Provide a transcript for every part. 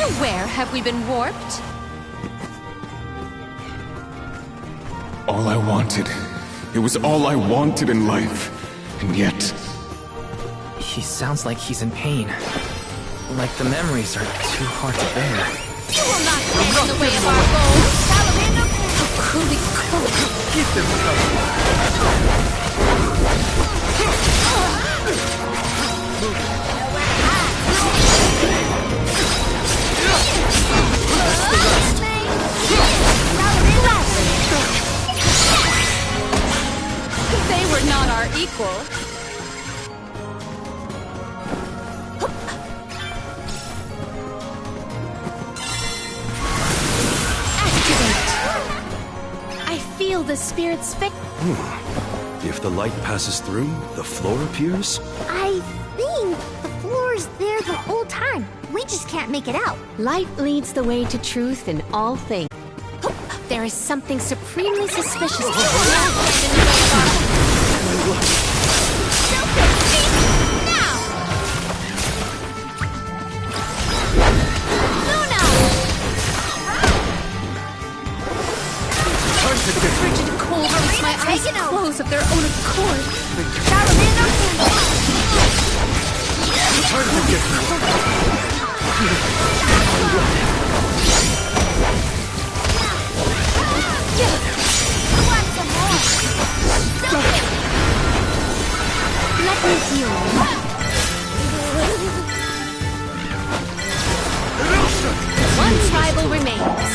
To where have we been warped? All I wanted. It was all I wanted in life. And yet... He sounds like he's in pain. Like the memories are too hard to bear. You will not stand in the way of our goals! Salamina! Coolly cool! Keep them They were not our equal. I feel the spirit's If the light passes through, the floor appears? I think the floor's there the whole time. We just can't make it out. Light leads the way to truth in all things. There is something supremely suspicious. Frigid cold makes my eyes close of their own accord. Let me heal you. One tribal remains.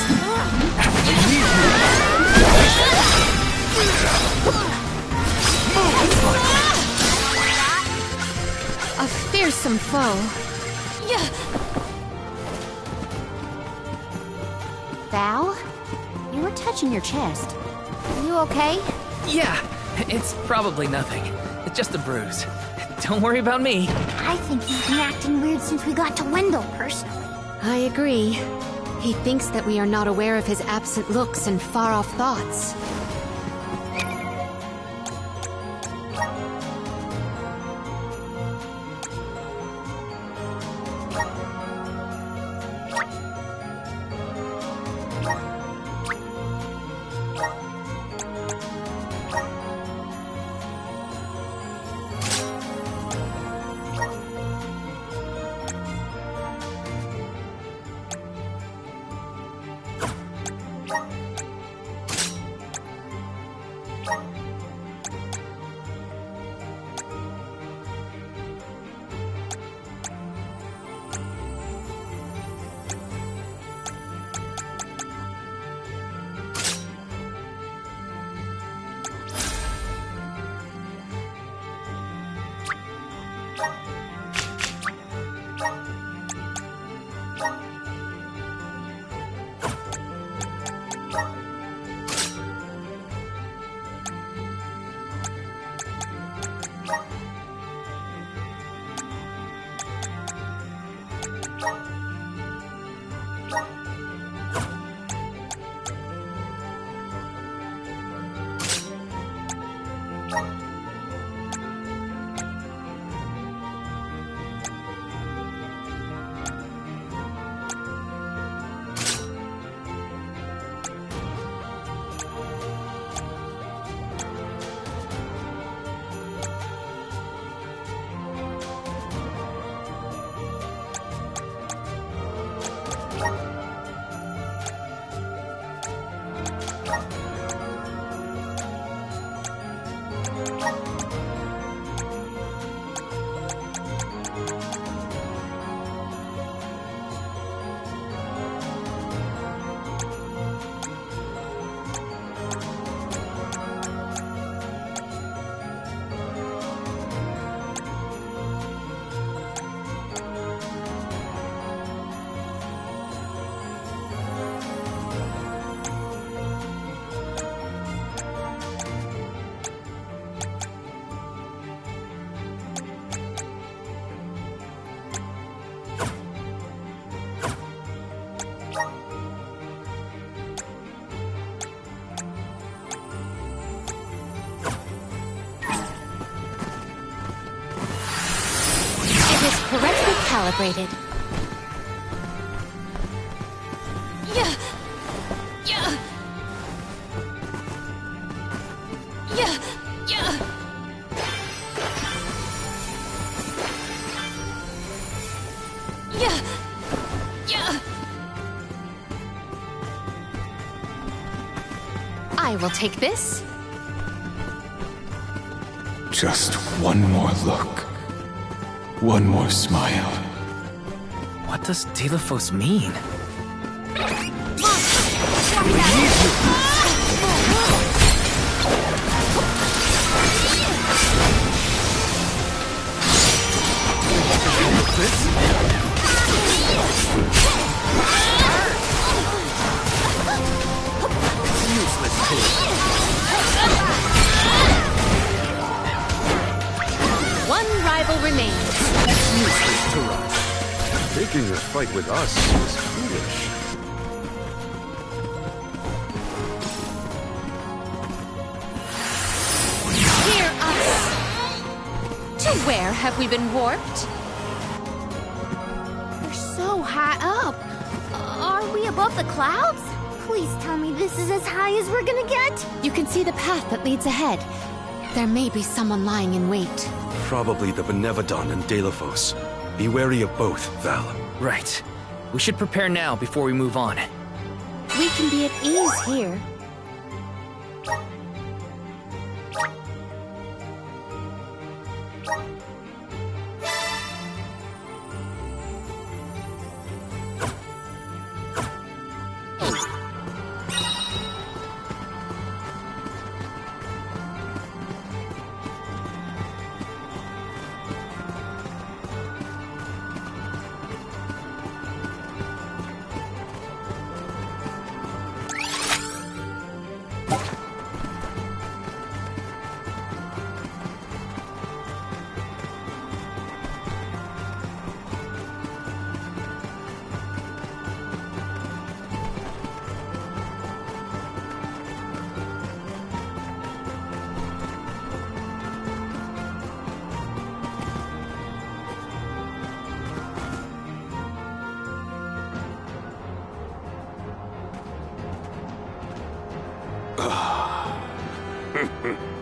A fearsome foe. Val, you were touching your chest. Are you okay? Yeah, it's probably nothing. It's just a bruise. Don't worry about me. I think he's been acting weird since we got to Wendell, personally. I agree. He thinks that we are not aware of his absent looks and far-off thoughts. Correctly calibrated. I will take this. Just one more look. One more smile. What does Dilithos mean? One rival remains. Useless to us. Taking this fight with us is foolish. Hear us! To where have we been warped? We're so high up. Are we above the clouds? Please tell me this is as high as we're gonna get. You can see the path that leads ahead. There may be someone lying in wait. Probably the Benevodon and Dilithos. Be wary of both, Val. Right. We should prepare now before we move on. We can be at ease here.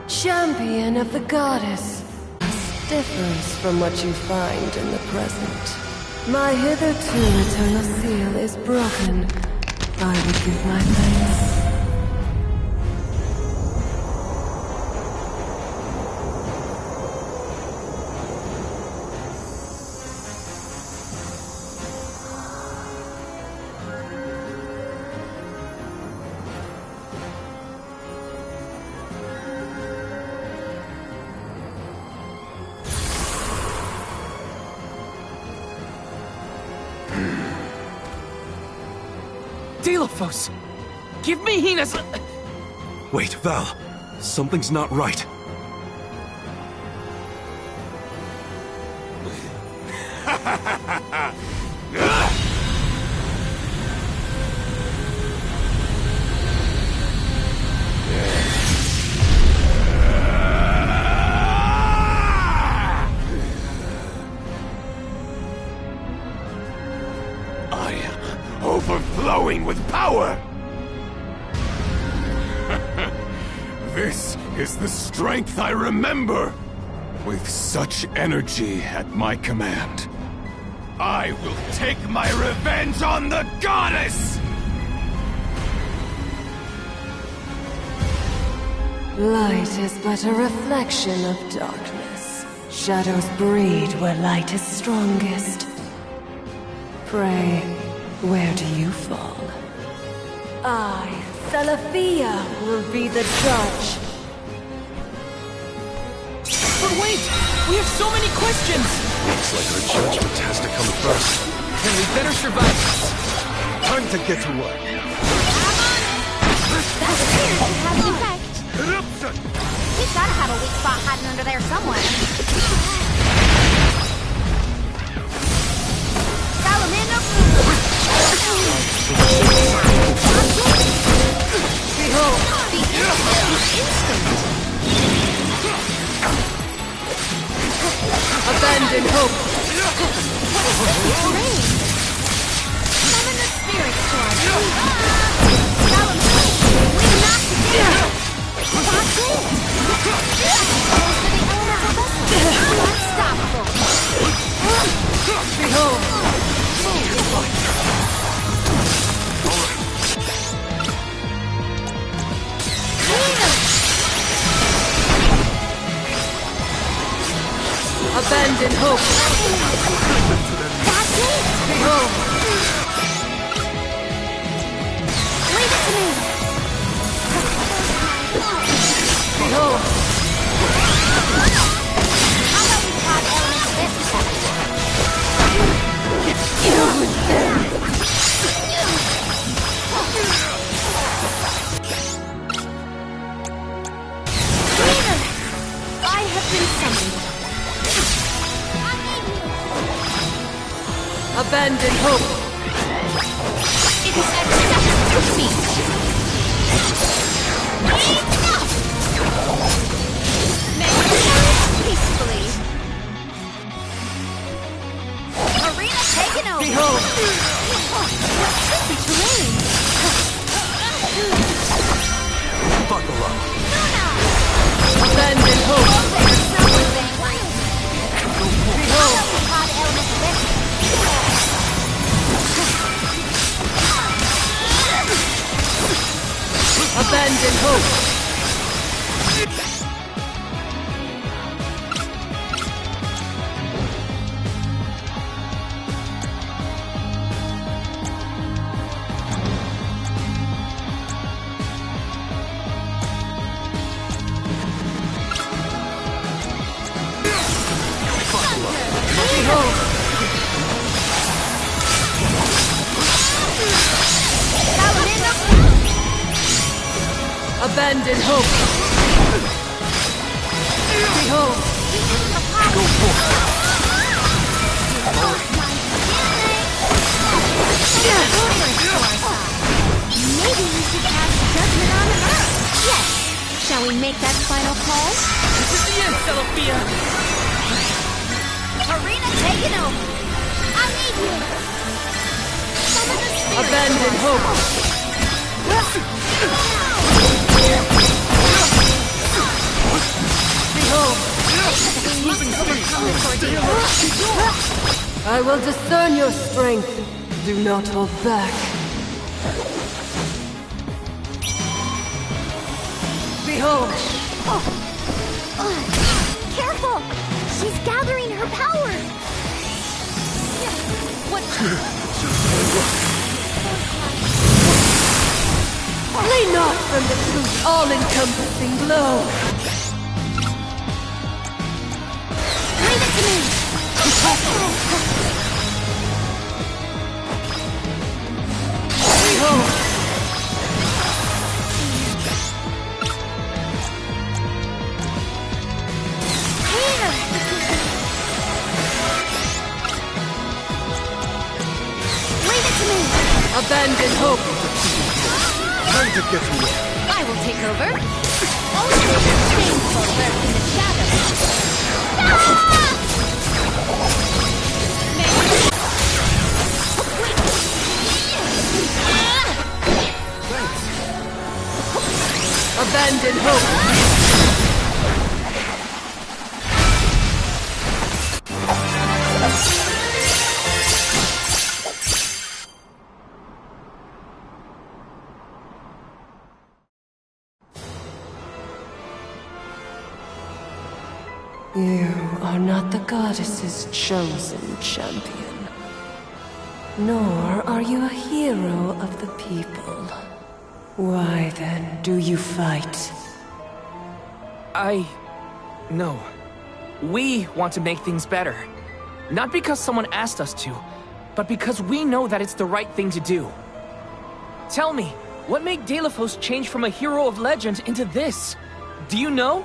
Champion of the goddess. This differs from what you find in the present. My hitherto eternal seal is broken. I would give my thanks. Dilithos! Give me Hina's... Wait, Val. Something's not right. I am overflowing with power! This is the strength I remember! With such energy at my command, I will take my revenge on the goddess! Light is but a reflection of darkness. Shadows breed where light is strongest. Pray, where do you fall? I, Thalaphia, will be the judge. But wait! We have so many questions! Looks like our judgment has to come first. Then we better survive this. Time to get to work. That appears to have an effect. We've gotta have a weak spot hiding under there somewhere. Salamandra! Behold, The instant! abandon hope. Great! Summon the spirits to our Salamandra! We knocked it down! That's it! Goes to the elemental vessel! Unstoppable! Behold, Abandon hope. That's it! Behold, Leave it to me! behold. How about we try elements of this attack? Leader! I have been summoned. Abandon hope. It is accepted to me. Enough! May we perish peacefully. Arena taken over. Behold. Tricky terrain. Buckle up. Luna! Abandon hope. There's someone there. Behold. Pod element this. Abandon hope. Behold. Abandon hope. Behold. Maybe we should cast judgment on Earth. Yes. Shall we make that final call? This is the end, Celestia! Arena taken over. I need you. Summon the spirit. Abandon hope. Behold. I will discern your strength. Do not hold back. Behold. Careful! She's gathering her power! What? Flee not from the truth's all-encompassing glow. Leave it to me! Behold. Here! Leave it to me! Abandon hope. Time to get to work. I will take over. Only the shameful lurk in the shadows. Ah! Abandon hope. You are not the goddess's chosen champion. Nor are you a hero of the people. Why then do you fight? No. We want to make things better. Not because someone asked us to, but because we know that it's the right thing to do. Tell me, what made Deilephos change from a hero of legend into this? Do you know?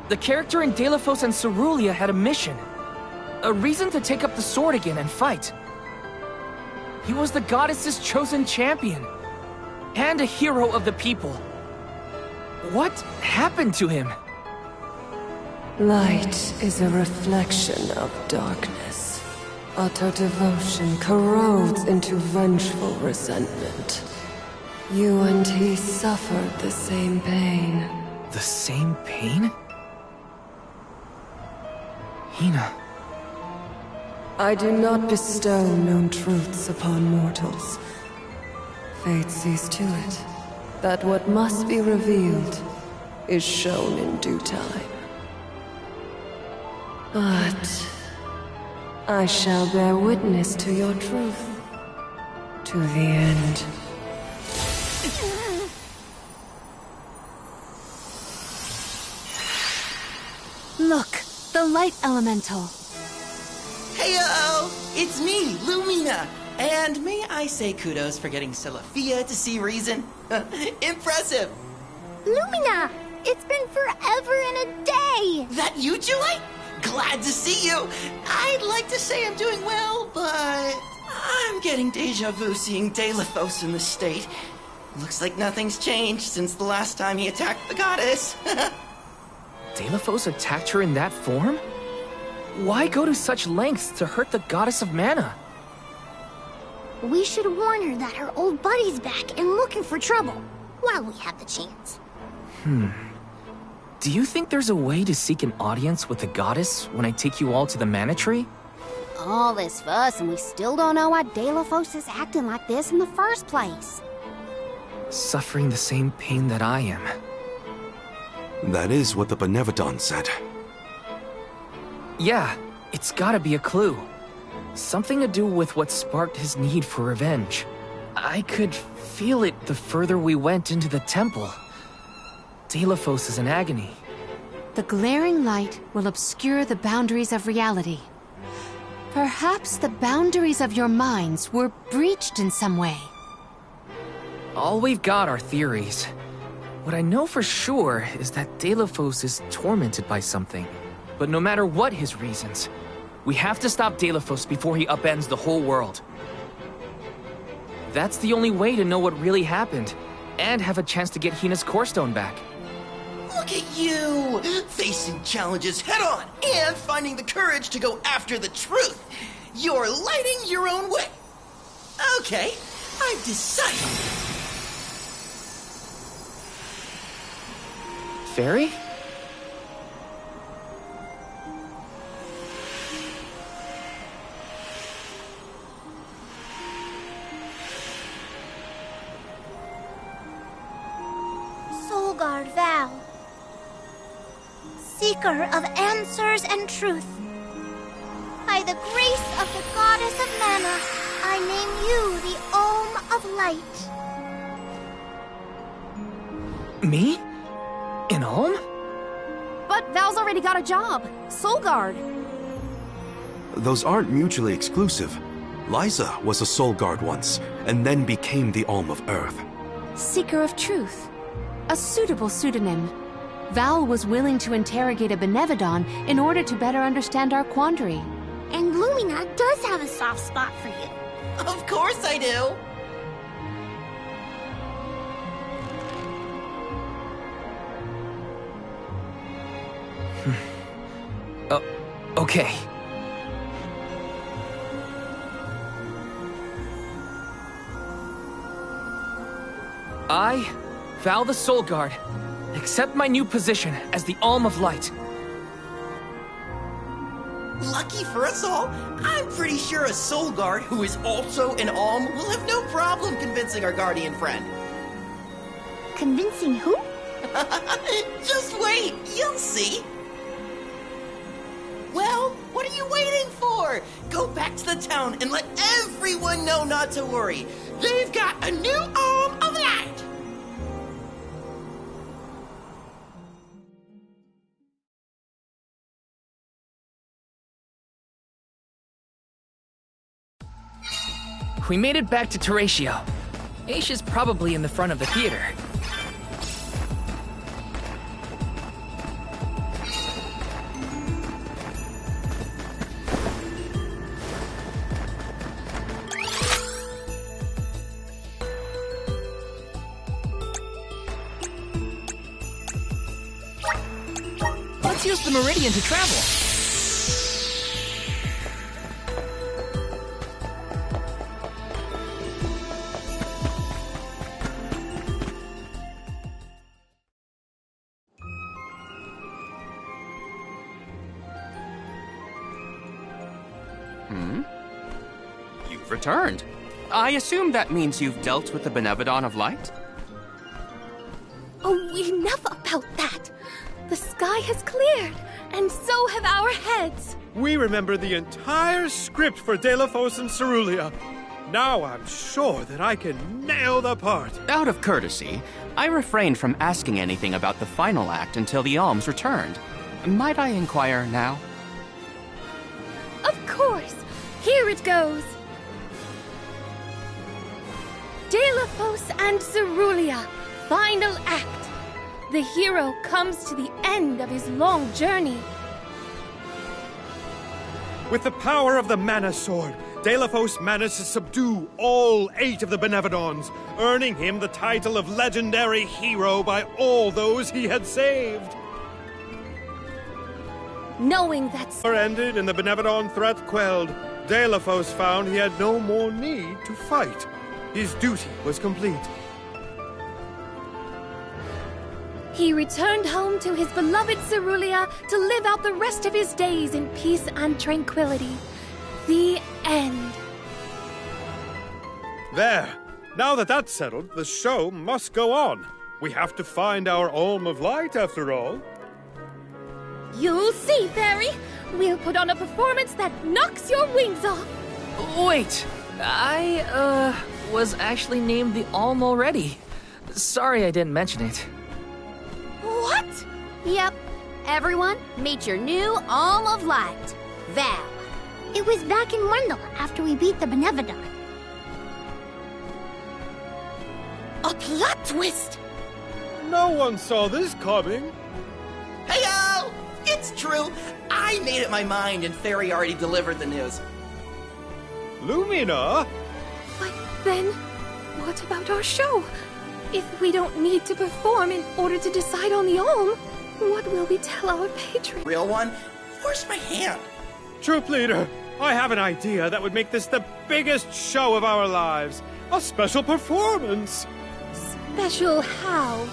The character in Deilephos and Cerulia had a mission. A reason to take up the sword again and fight. He was the goddess's chosen champion. And a hero of the people. What happened to him? Light is a reflection of darkness. Utter devotion corrodes into vengeful resentment. You and he suffered the same pain. The same pain? Hina. I do not bestow known truths upon mortals. Fate sees to it that what must be revealed is shown in due time. But I shall bear witness to your truth. To the end. Look, the light elemental. Heyo! It's me, Lumina! And may I say kudos for getting Celestia to see reason? Impressive! Lumina! It's been forever and a day! That you, Julie? Glad to see you! I'd like to say I'm doing well, but I'm getting deja vu seeing Deilophos in this state. Looks like nothing's changed since the last time he attacked the goddess. Deilophos attacked her in that form? Why go to such lengths to hurt the goddess of mana? We should warn her that her old buddy's back and looking for trouble, while we have the chance. Do you think there's a way to seek an audience with the goddess when I take you all to the Mana Tree? All this fuss and we still don't know why Deilophos is acting like this in the first place. Suffering the same pain that I am. That is what the Benevodon said. Yeah, it's gotta be a clue. Something to do with what sparked his need for revenge. I could feel it the further we went into the temple. Deilophos is in agony. The glaring light will obscure the boundaries of reality. Perhaps the boundaries of your minds were breached in some way. All we've got are theories. What I know for sure is that Deilophos is tormented by something. But no matter what his reasons, we have to stop Deilophos before he upends the whole world. That's the only way to know what really happened, and have a chance to get Hina's Core Stone back. Look at you! Facing challenges head-on and finding the courage to go after the truth! You're lighting your own way! Okay, I've decided. Fairy? Solgard Val, seeker of answers and truth. By the grace of the goddess of mana, I name you the Olm of Light. Me? In Ulm? But Val's already got a job. Solgard. Those aren't mutually exclusive. Liza was a Soul Guard once, and then became the Alm of Earth. Seeker of Truth. A suitable pseudonym. Val was willing to interrogate a Benevodon in order to better understand our quandary. And Lumina does have a soft spot for you. Of course I do! Okay. I, Val the Soul Guard, accept my new position as the Alm of Light. Lucky for us all, I'm pretty sure a Soul Guard who is also an Alm will have no problem convincing our guardian friend. Convincing who? Just wait, you'll see. Well, what are you waiting for? Go back to the town and let everyone know not to worry. They've got a new Alm of Light! We made it back to Teratio. Aisha's probably in the front of the theater. Let's use the Meridian to travel. You've returned. I assume that means you've dealt with the Benevodon of Light? Oh, enough about that. The sky has cleared, And so have our heads. We remember the entire script for Delafos and Cerulia. Now I'm sure that I can nail the part. Out of courtesy, I refrained from asking anything about the final act until the alms returned. Might I inquire now? Of course. Here it goes. Delafos and Cerulia, final act. The hero comes to the end of his long journey. With the power of the Mana Sword, Delafos managed to subdue all 8 of the Benevodons, earning him the title of legendary hero by all those he had saved. Knowing that Ended and the Benevodon threat quelled, Delafos found he had no more need to fight. His duty was complete. he returned home to his beloved Cerulia to live out the rest of his days in peace and tranquility. The end. There. Now that that's settled, the show must go on. We have to find our Alm of Light, after all. You'll see, Fairy. We'll put on a performance that knocks your wings off. Wait, I, was actually named the Alm already. Sorry I didn't mention it. What? Yep. Everyone, meet your new Alm of Light, Val. It was back in Wendell after we beat the Benevodon. A plot twist! No one saw this coming. Heyo! It's true. I made up my mind and Fairy already delivered the news. Lumina? But then, what about our show? If we don't need to perform in order to decide on the Alm, what will we tell our patrons? Real one? Force my hand. Troop leader, I have an idea that would make this the biggest show of our lives. A special performance. Special how?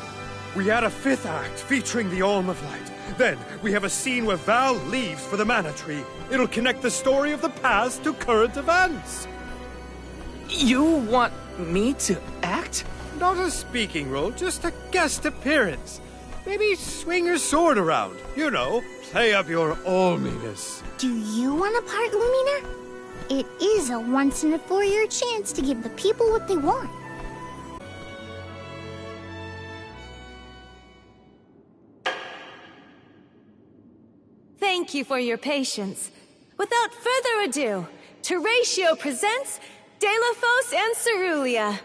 We add a 5th act featuring the Alm of Light. Then we have a scene where Val leaves for the Mana Tree. It'll connect the story of the past to current events. You want me to act? Not a speaking role, just a guest appearance. Maybe swing your sword around. You know, play up your alminess. Do you want a part, Lumina? It is a once-in-a-4-year chance to give the people what they want. Thank you for your patience. Without further ado, Teratio presents Delafos and Cerulia.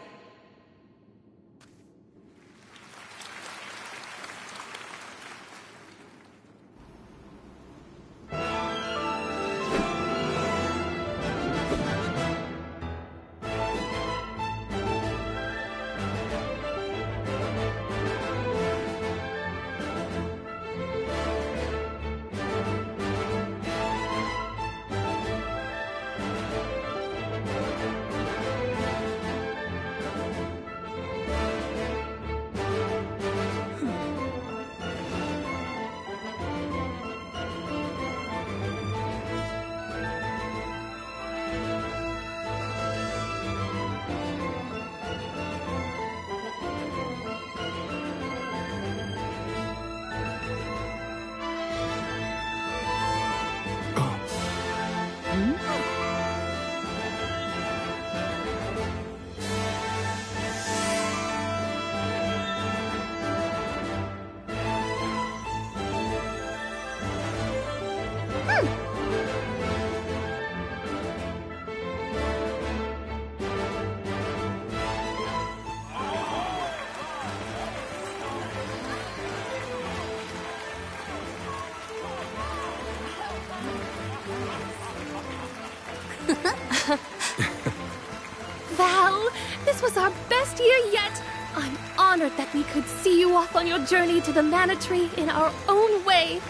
Val, this was our best year yet. I'm honored that we could see you off on your journey to the Mana Tree in our own way.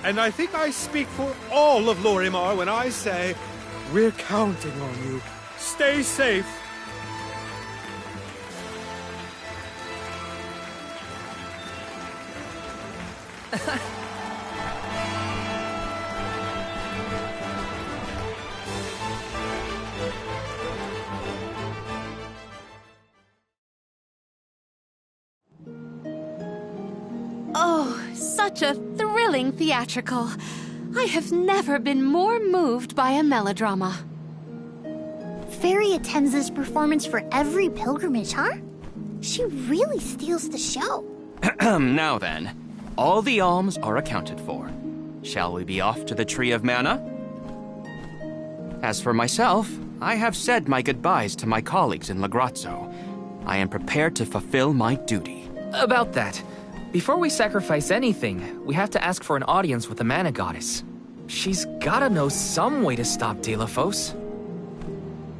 And I think I speak for all of Lorimar when I say, we're counting on you. Stay safe. such a thrilling theatrical. I have never been more moved by a melodrama. Fairy attends this performance for every pilgrimage, huh? She really steals the show. Now then, all the alms are accounted for. Shall we be off to the Tree of Mana? As for myself, I have said my goodbyes to my colleagues in Lagrazzo. I am prepared to fulfill my duty. About that, before we sacrifice anything, we have to ask for an audience with the Mana Goddess. She's gotta know some way to stop Deilephos.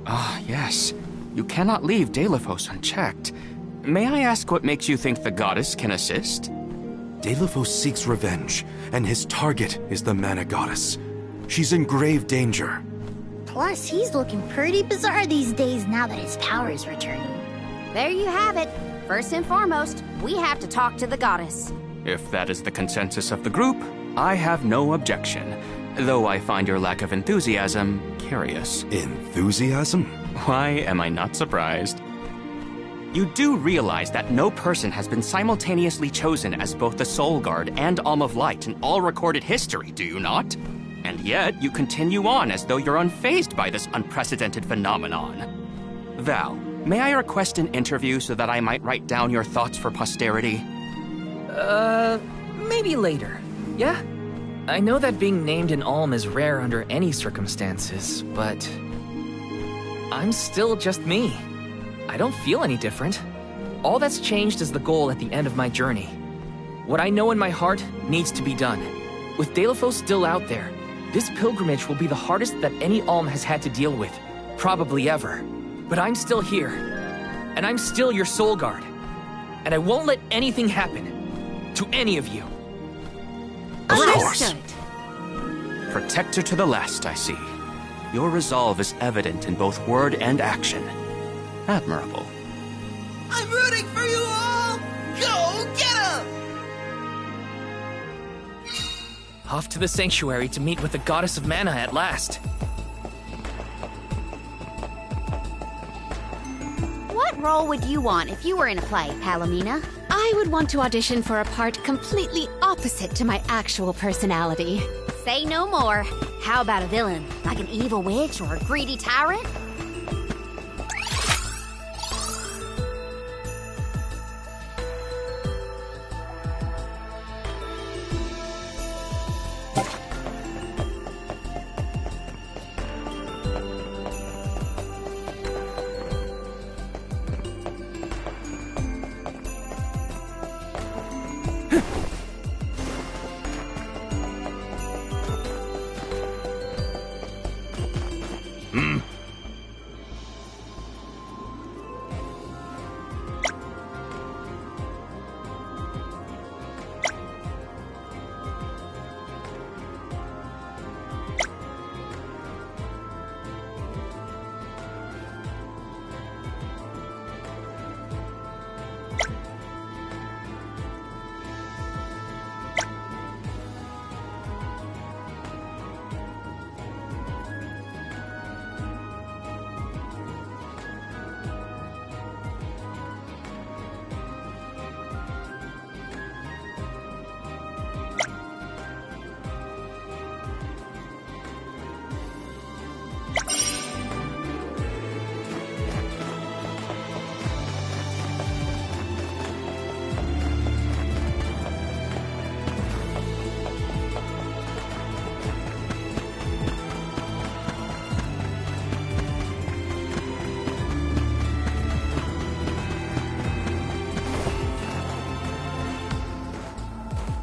Ah, yes. You cannot leave Deilephos unchecked. May I ask what makes you think the goddess can assist? Deilephos seeks revenge, and his target is the Mana Goddess. She's in grave danger. Plus, he's looking pretty bizarre these days now that his power is returning. There you have it. First and foremost, we have to talk to the goddess. If that is the consensus of the group, I have no objection. Though I find your lack of enthusiasm curious. Enthusiasm? Why am I not surprised? You do realize that no person has been simultaneously chosen as both the Soul Guard and Alm of Light in all recorded history, do you not? And yet, you continue on as though you're unfazed by this unprecedented phenomenon. Val, may I request an interview so that I might write down your thoughts for posterity? Maybe later, yeah? I know that being named an Alm is rare under any circumstances, but I'm still just me. I don't feel any different. All that's changed is the goal at the end of my journey. What I know in my heart needs to be done. With Deilephos still out there, this pilgrimage will be the hardest that any Alm has had to deal with, probably ever. But I'm still here, and I'm still your Soul Guard. And I won't let anything happen to any of you. Of course. Understood. Protector to the last, I see. Your resolve is evident in both word and action. Admirable. I'm rooting for you all! Go get 'em! Off to the sanctuary to meet with the Goddess of Mana at last. What role would you want if you were in a play, Palomina? I would want to audition for a part completely opposite to my actual personality. Say no more. How about a villain, like an evil witch or a greedy tyrant?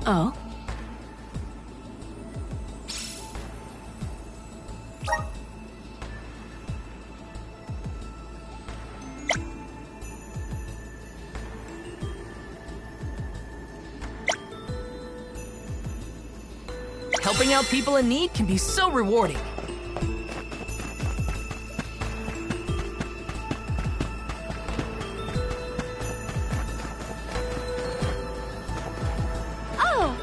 Oh? Helping out people in need can be so rewarding. Oh!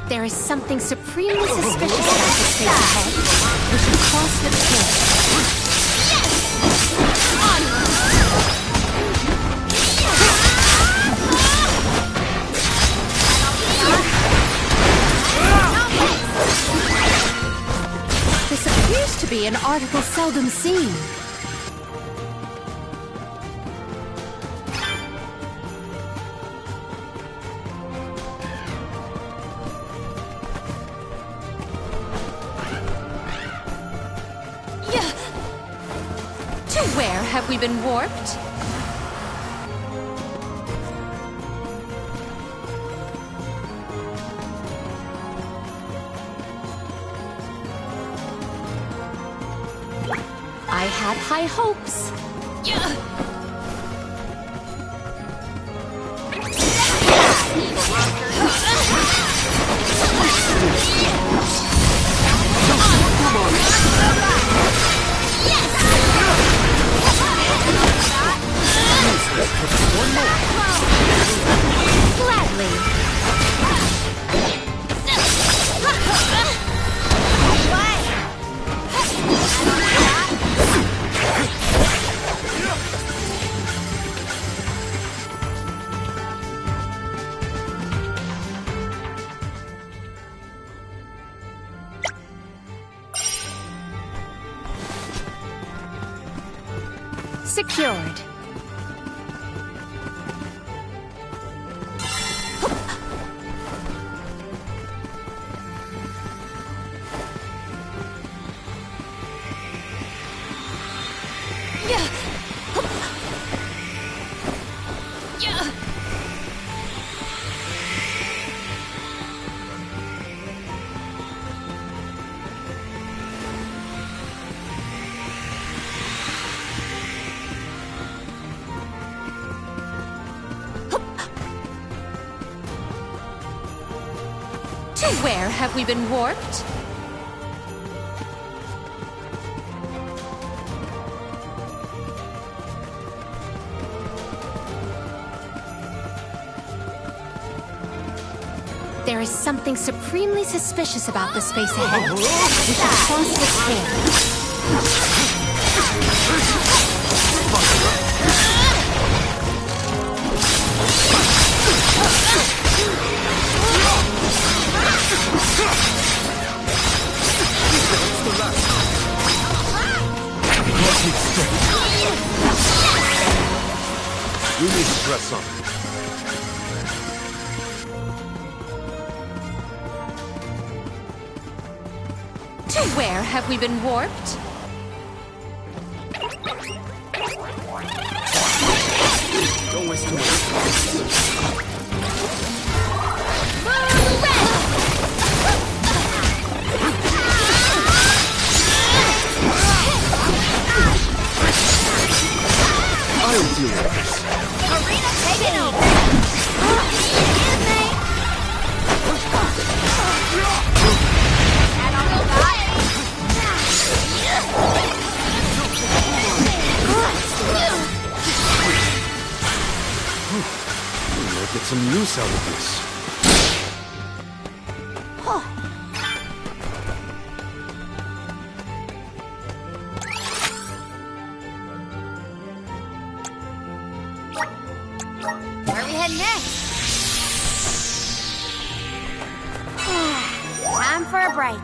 There is something supremely suspicious about the space ahead. We should cross with care. This appears to be an article seldom seen. Where have we been warped? I had high hopes. Secured. Where have we been warped? There is something supremely suspicious about the space ahead. We should cross with care. We need to press on. To where have we been warped? Don't waste too much. I'll deal with this. Arena taken over! We'll get some use out of this. Where are we heading next? Time for a break.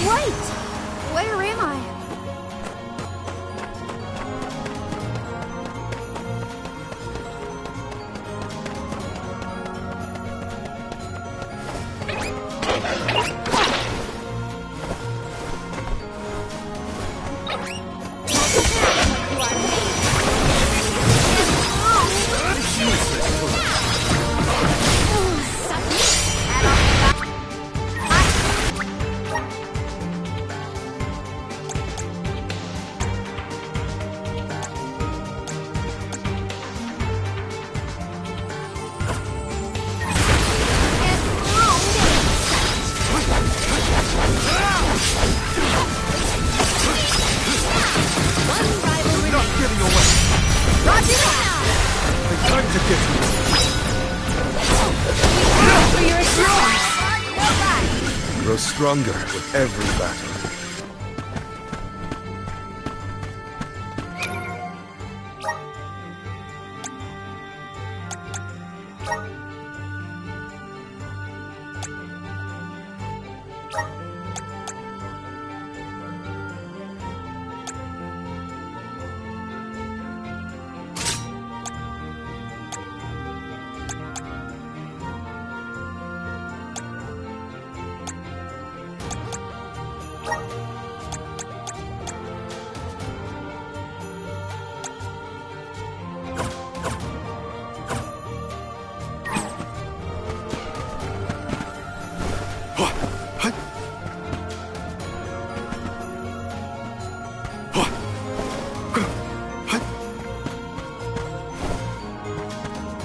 Wait! Where am I? Time to get For your assistance. Grow stronger with every battle.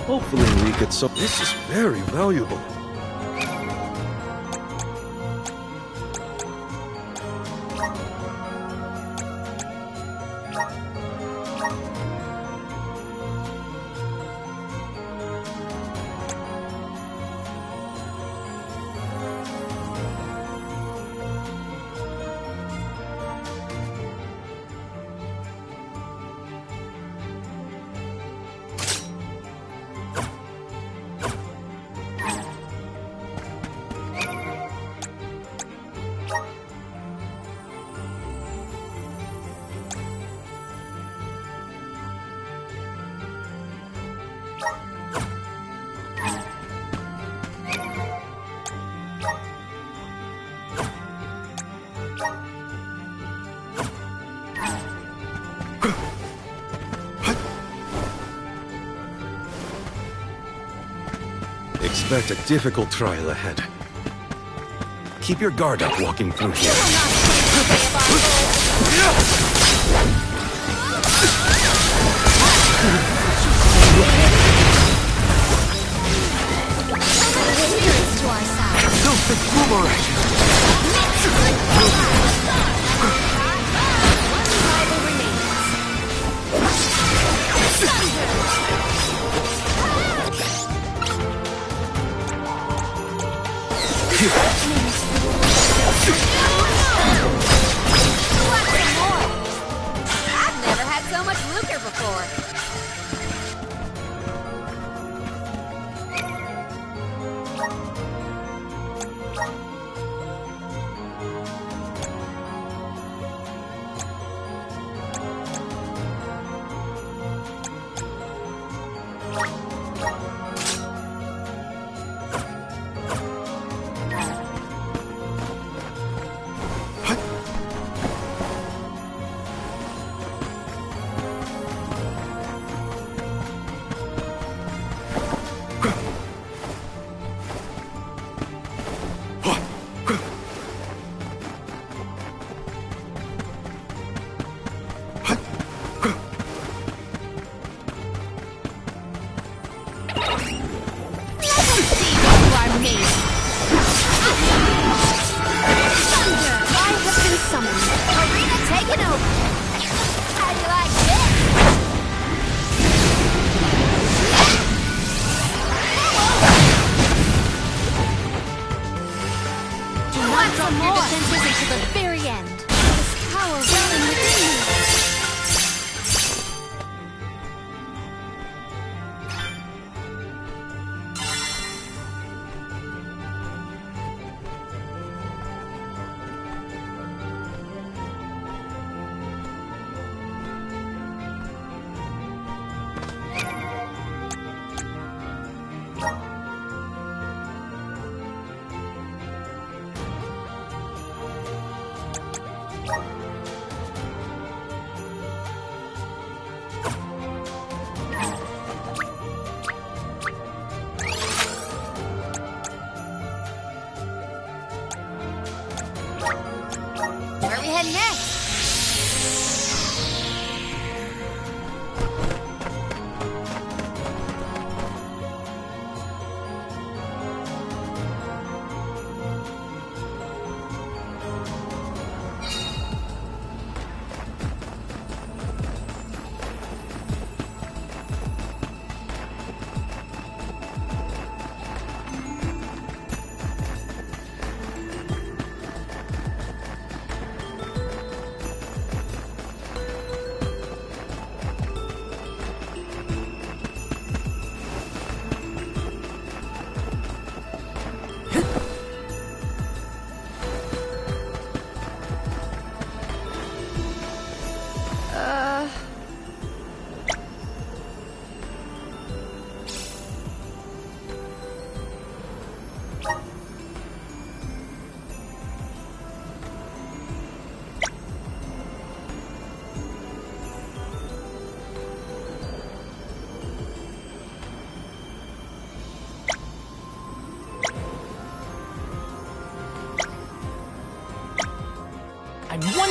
Hopefully we get some. This is very valuable. Expect a difficult trial ahead. Keep your guard up walking through here. Don't boomerang!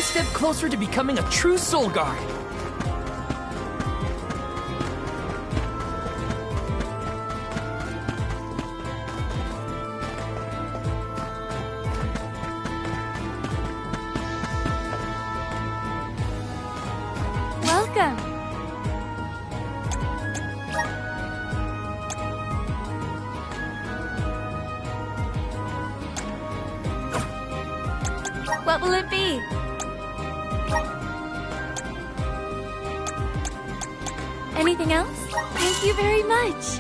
one step closer to becoming a true Soul Guard. Welcome. What will it be? Anything else? Thank you very much.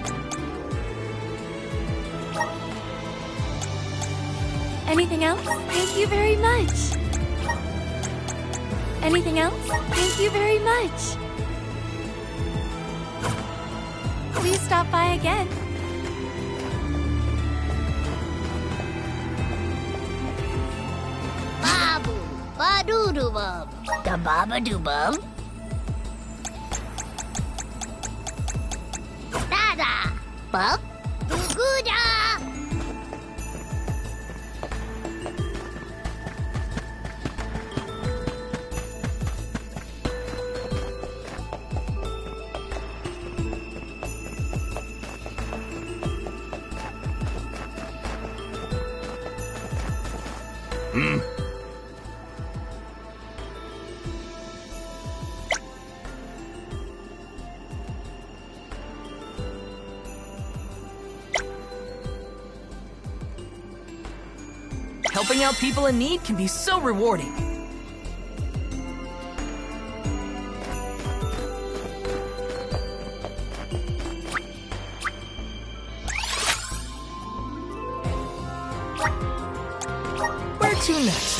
Anything else? Thank you very much. Anything else? Thank you very much. Please stop by again. Babu, ba-doo-doo-bum, da-ba-ba-doo-bum. Da-da, buck, doo-goo-da. Helping out people in need can be so rewarding. Where to next?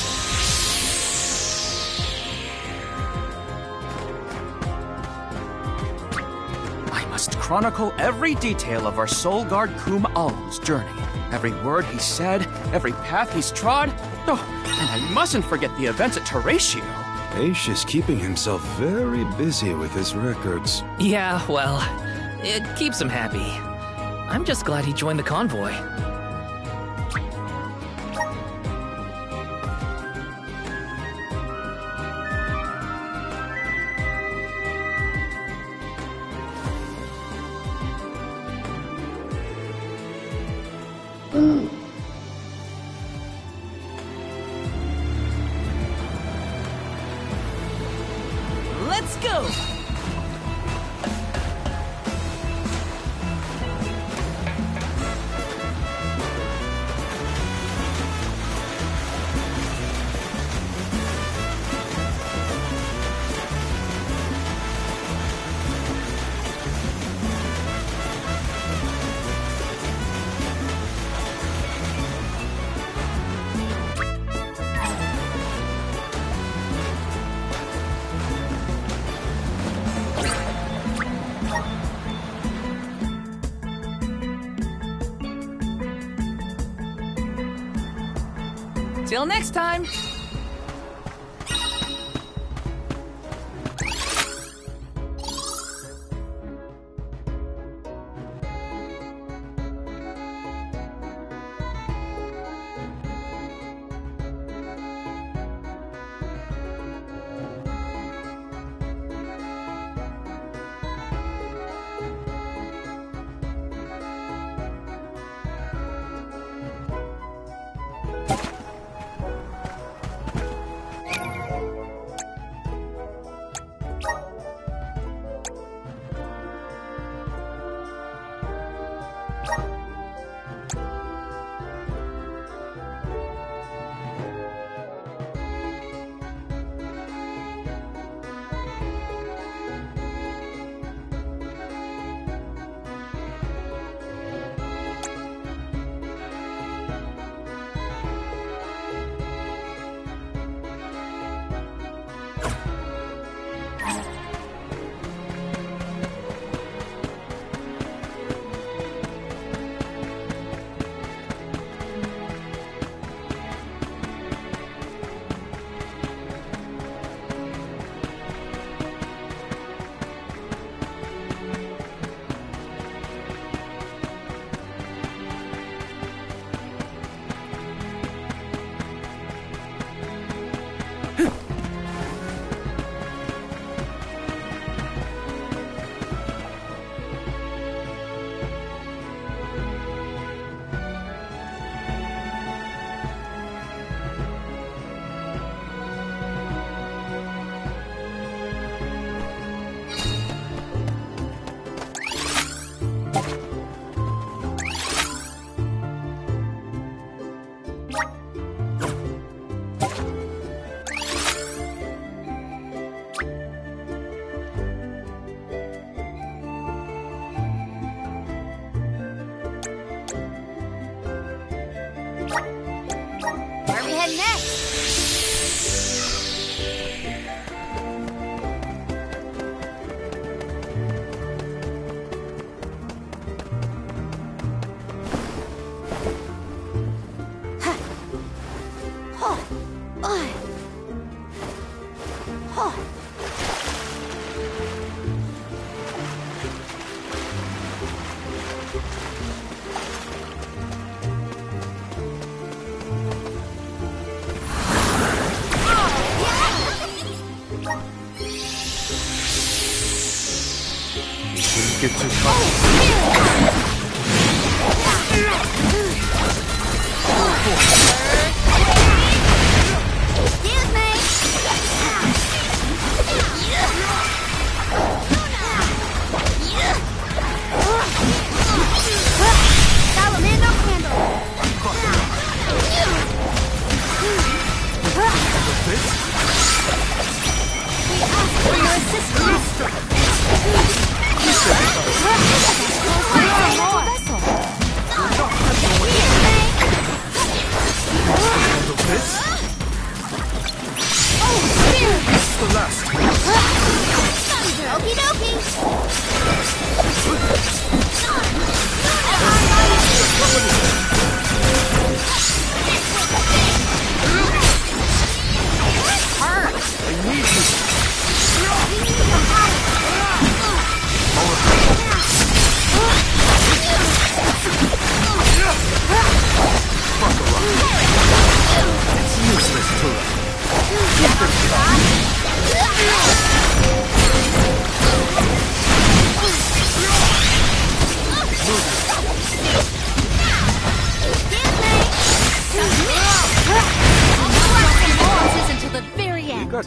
I must chronicle every detail of our Soul Guard Kum Alm's journey. Every word he said, every path he's trod. Oh, and I mustn't forget the events at Teratio. Aish is keeping himself very busy with his records. Yeah, well, it keeps him happy. I'm just glad he joined the convoy. Let's go! Till next time! You shouldn't get too caught.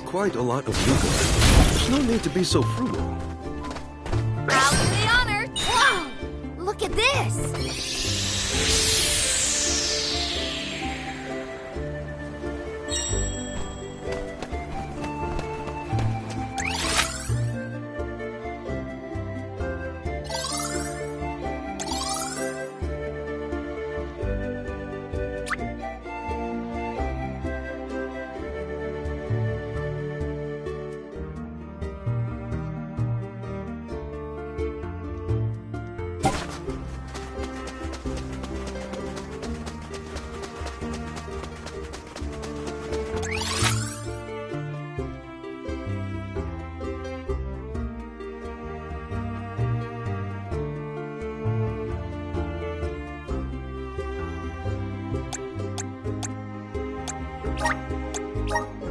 Quite a lot of Luca. There's no need to be so frugal. I'll do the honor. Wow! Look at this!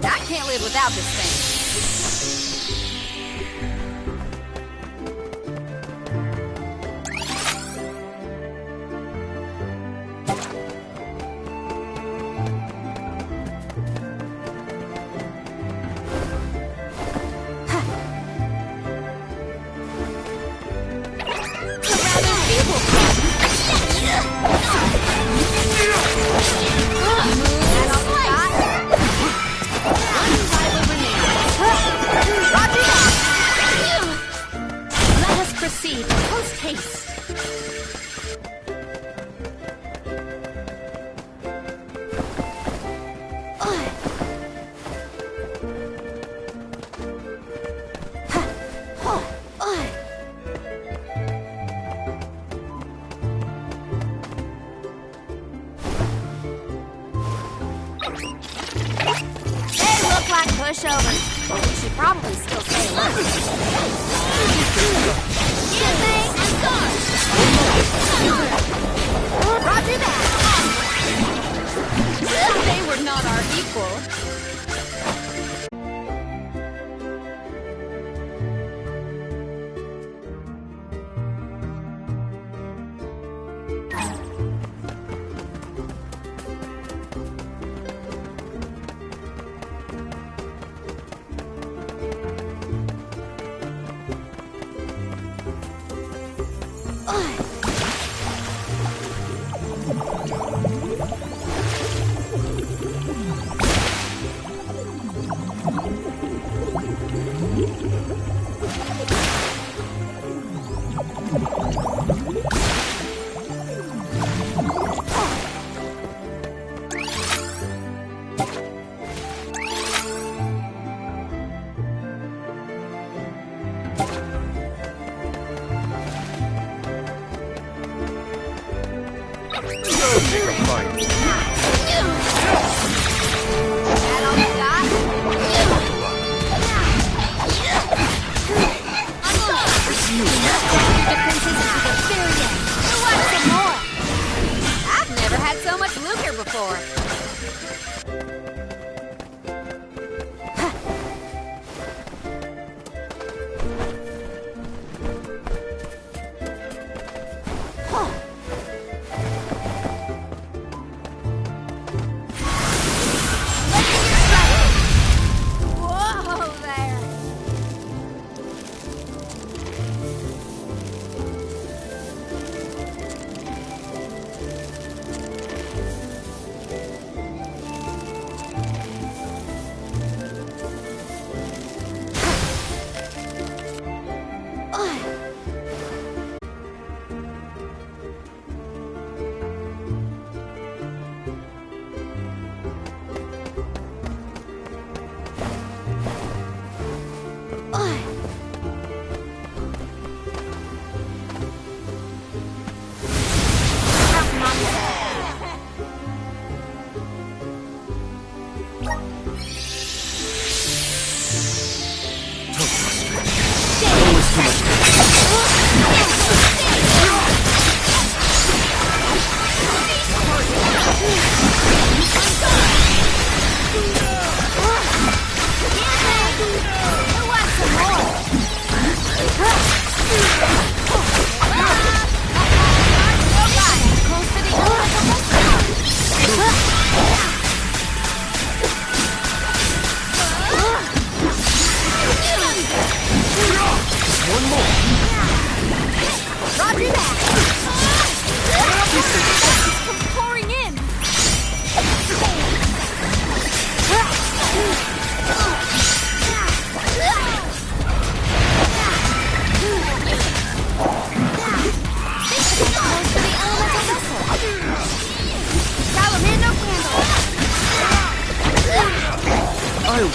I can't live without this thing. Pushovers, but we should probably still stay alert. Roger that! They were not our equal.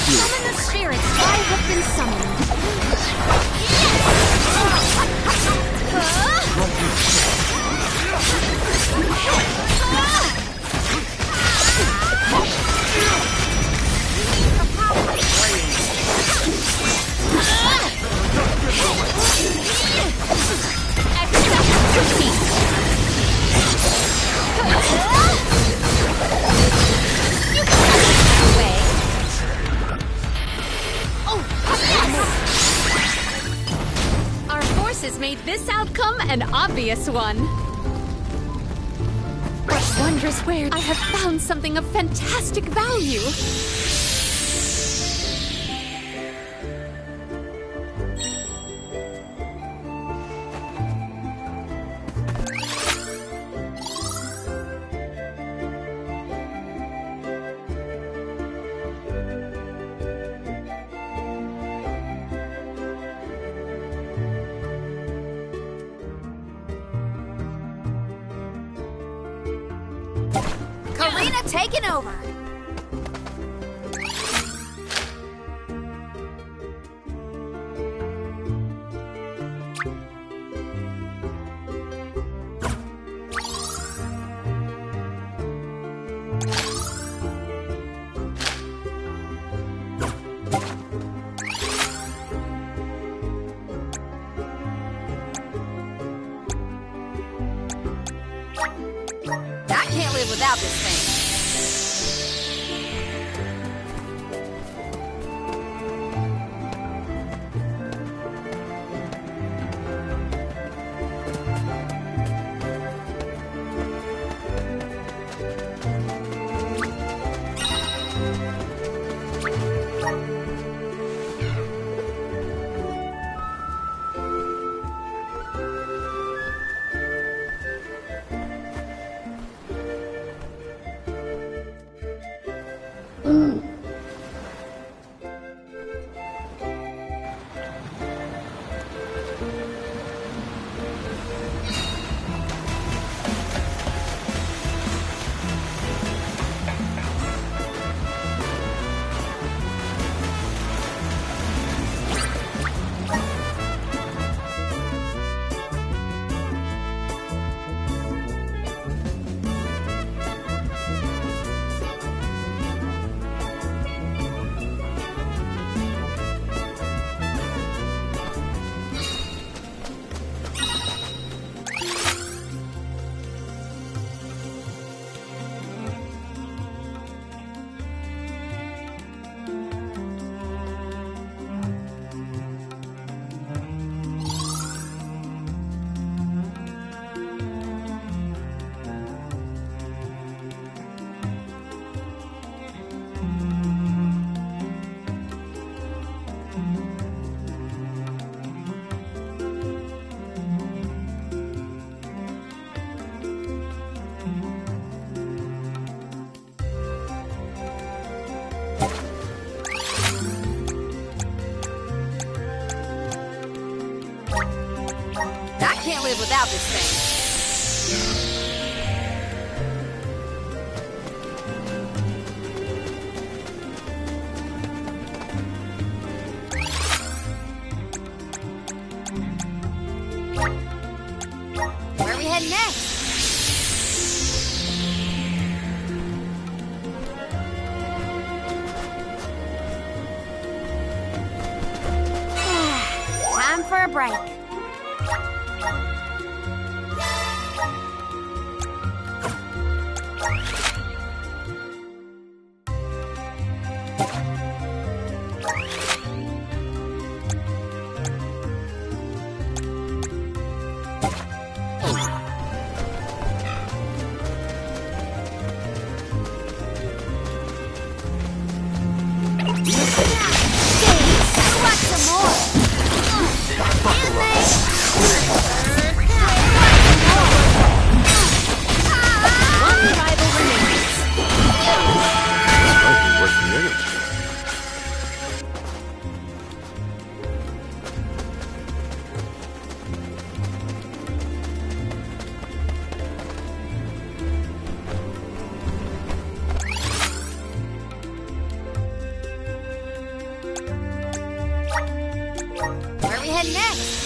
Summon the spirits I have been summoned. Our forces made this outcome an obvious one. What wondrous wares! I have found something of fantastic value. Karina taking over. I can't live without this thing. I can't live without this thing. time for a break. Where are we heading next?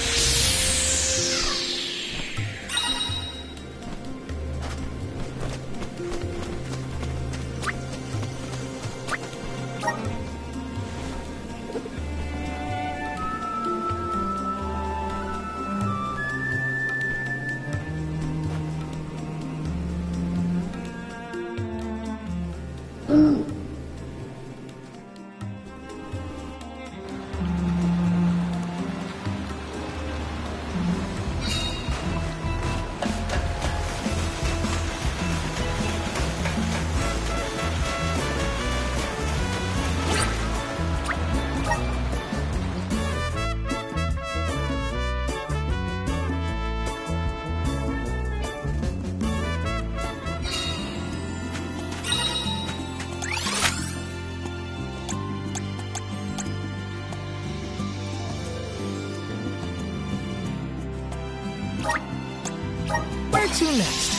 Where to next?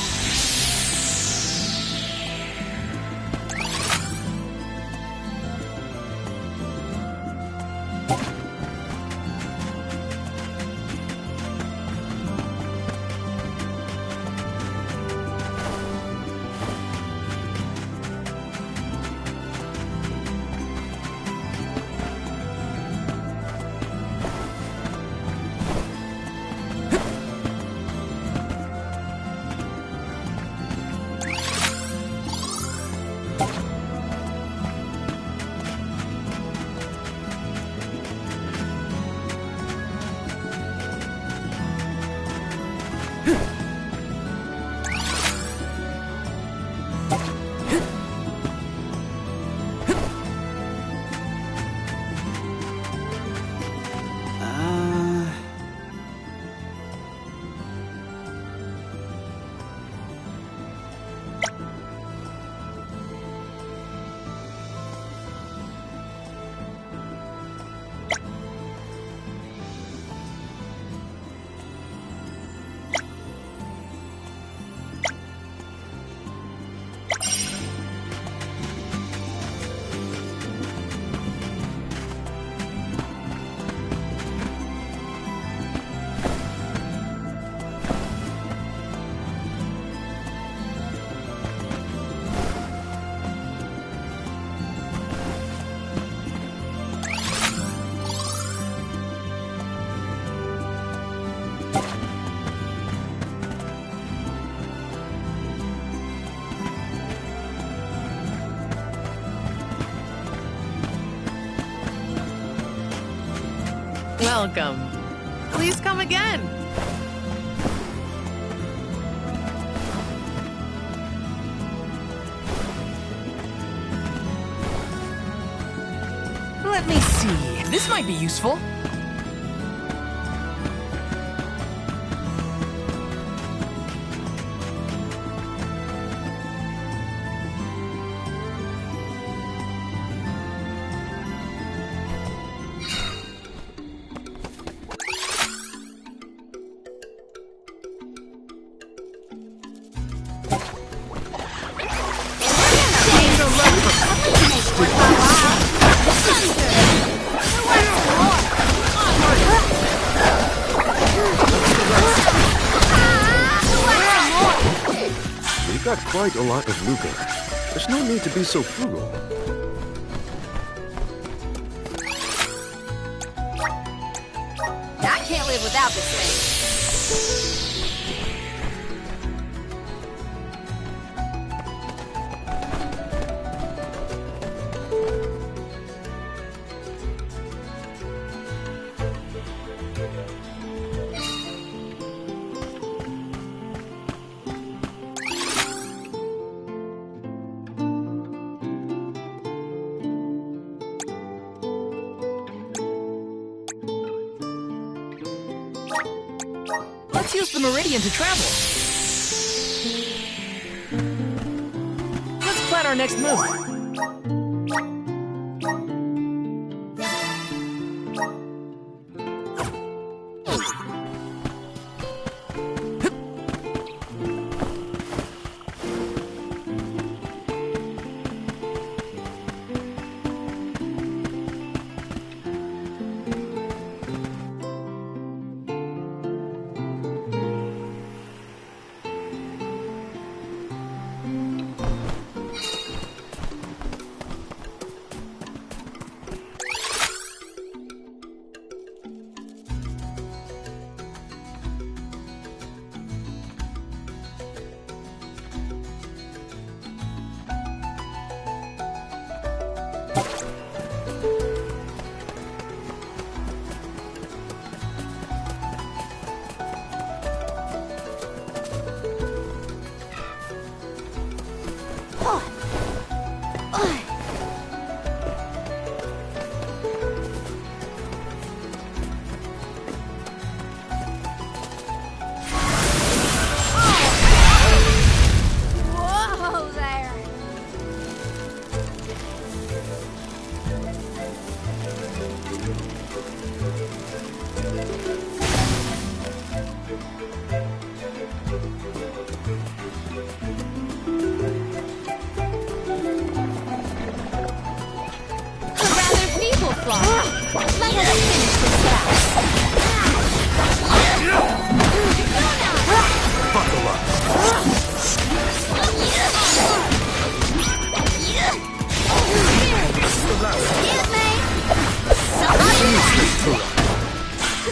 Welcome. Please come again. Let me see. This might be useful. We've got quite a lot of lucre. There's no need to be so frugal. Not Can't live without this thing. Let's use the Meridian to travel. Let's plan our next move. Whoa there! A rather feeble fly. Let us finish this task. Buckle up.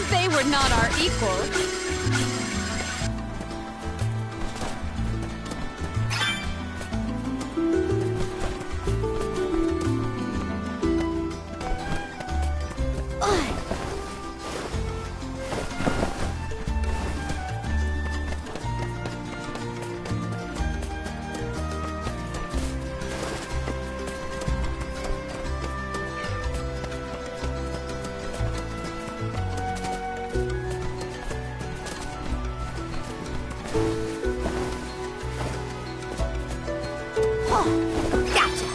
They were not our equals. Gotcha!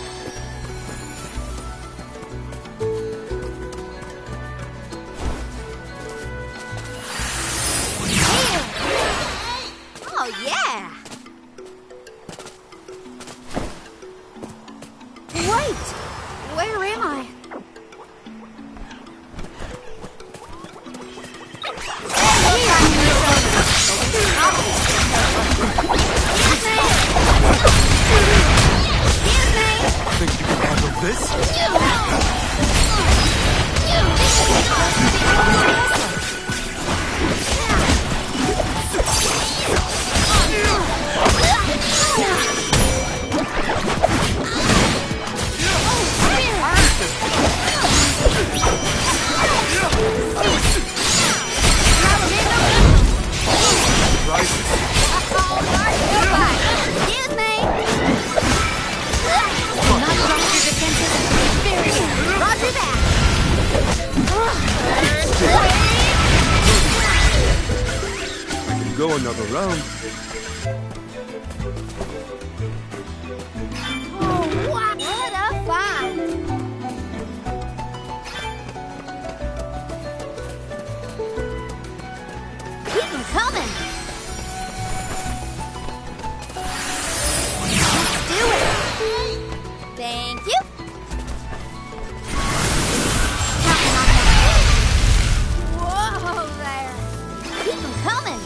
Oh, yeah! Wait! Where am I? Think you can handle this? Go another round. Oh, what a find! Keep them coming! Do it! Thank you! Whoa there! Keep them coming!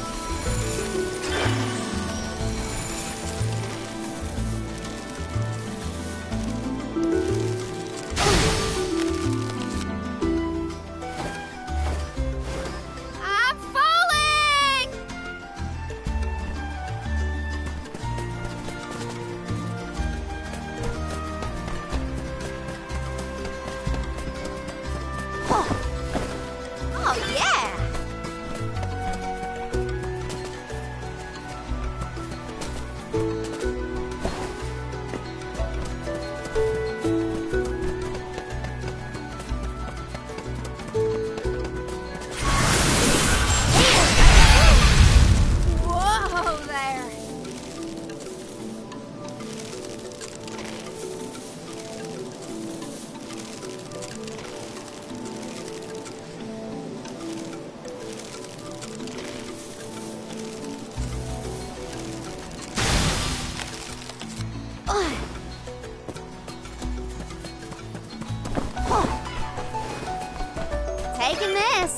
this.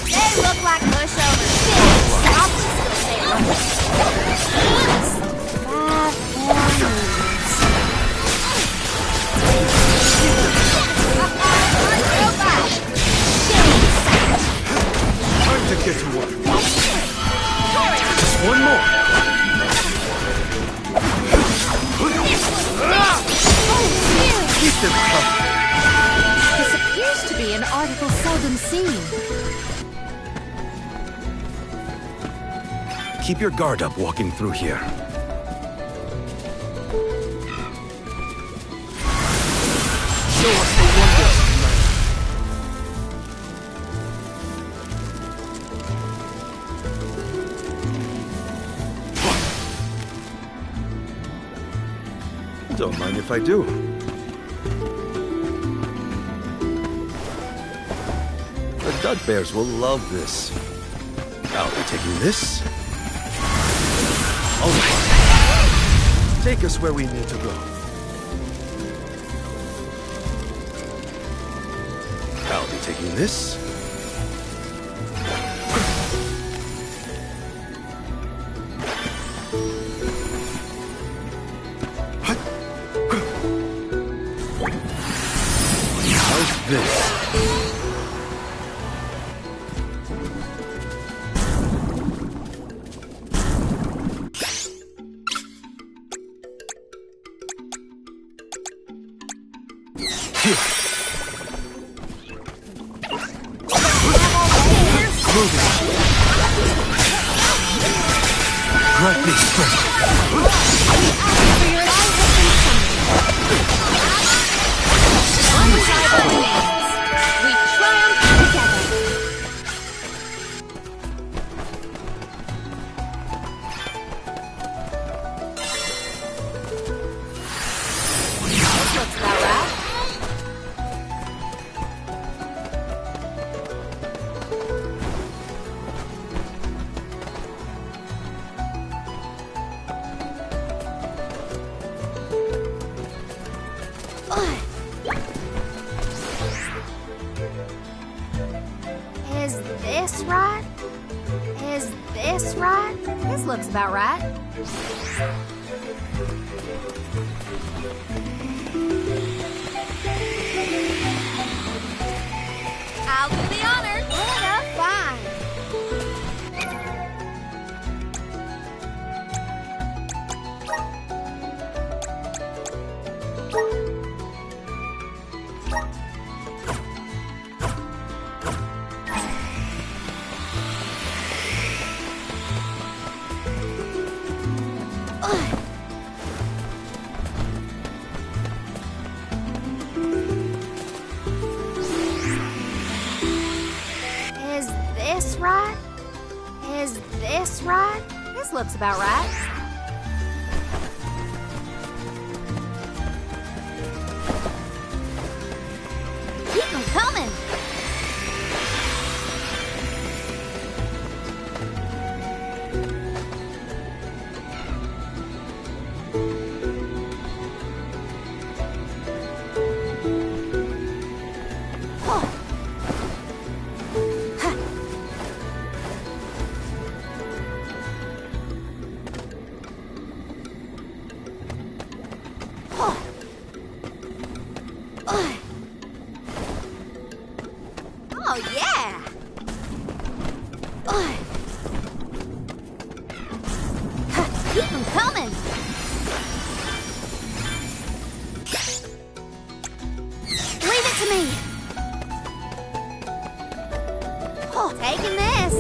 They look like pushovers. I'll still say Time to get to work. Just one more. Keep them coming. This appears to be an article seldom seen. Keep your guard up walking through here. Show us the wonders of light. Don't mind if I do. The Dud Bears will love this. I'll be taking this. All right. Take us where we need to go. I'll be taking this. How's this? Grant me strength. We triumph together. This looks about right. Is this right? Is this right? This looks about right. I'll do the honor. What a find! Is this right? Is this right? This looks about right. Keep them coming! Oh, yeah! Keep them coming! Leave it to me! Oh, taking this!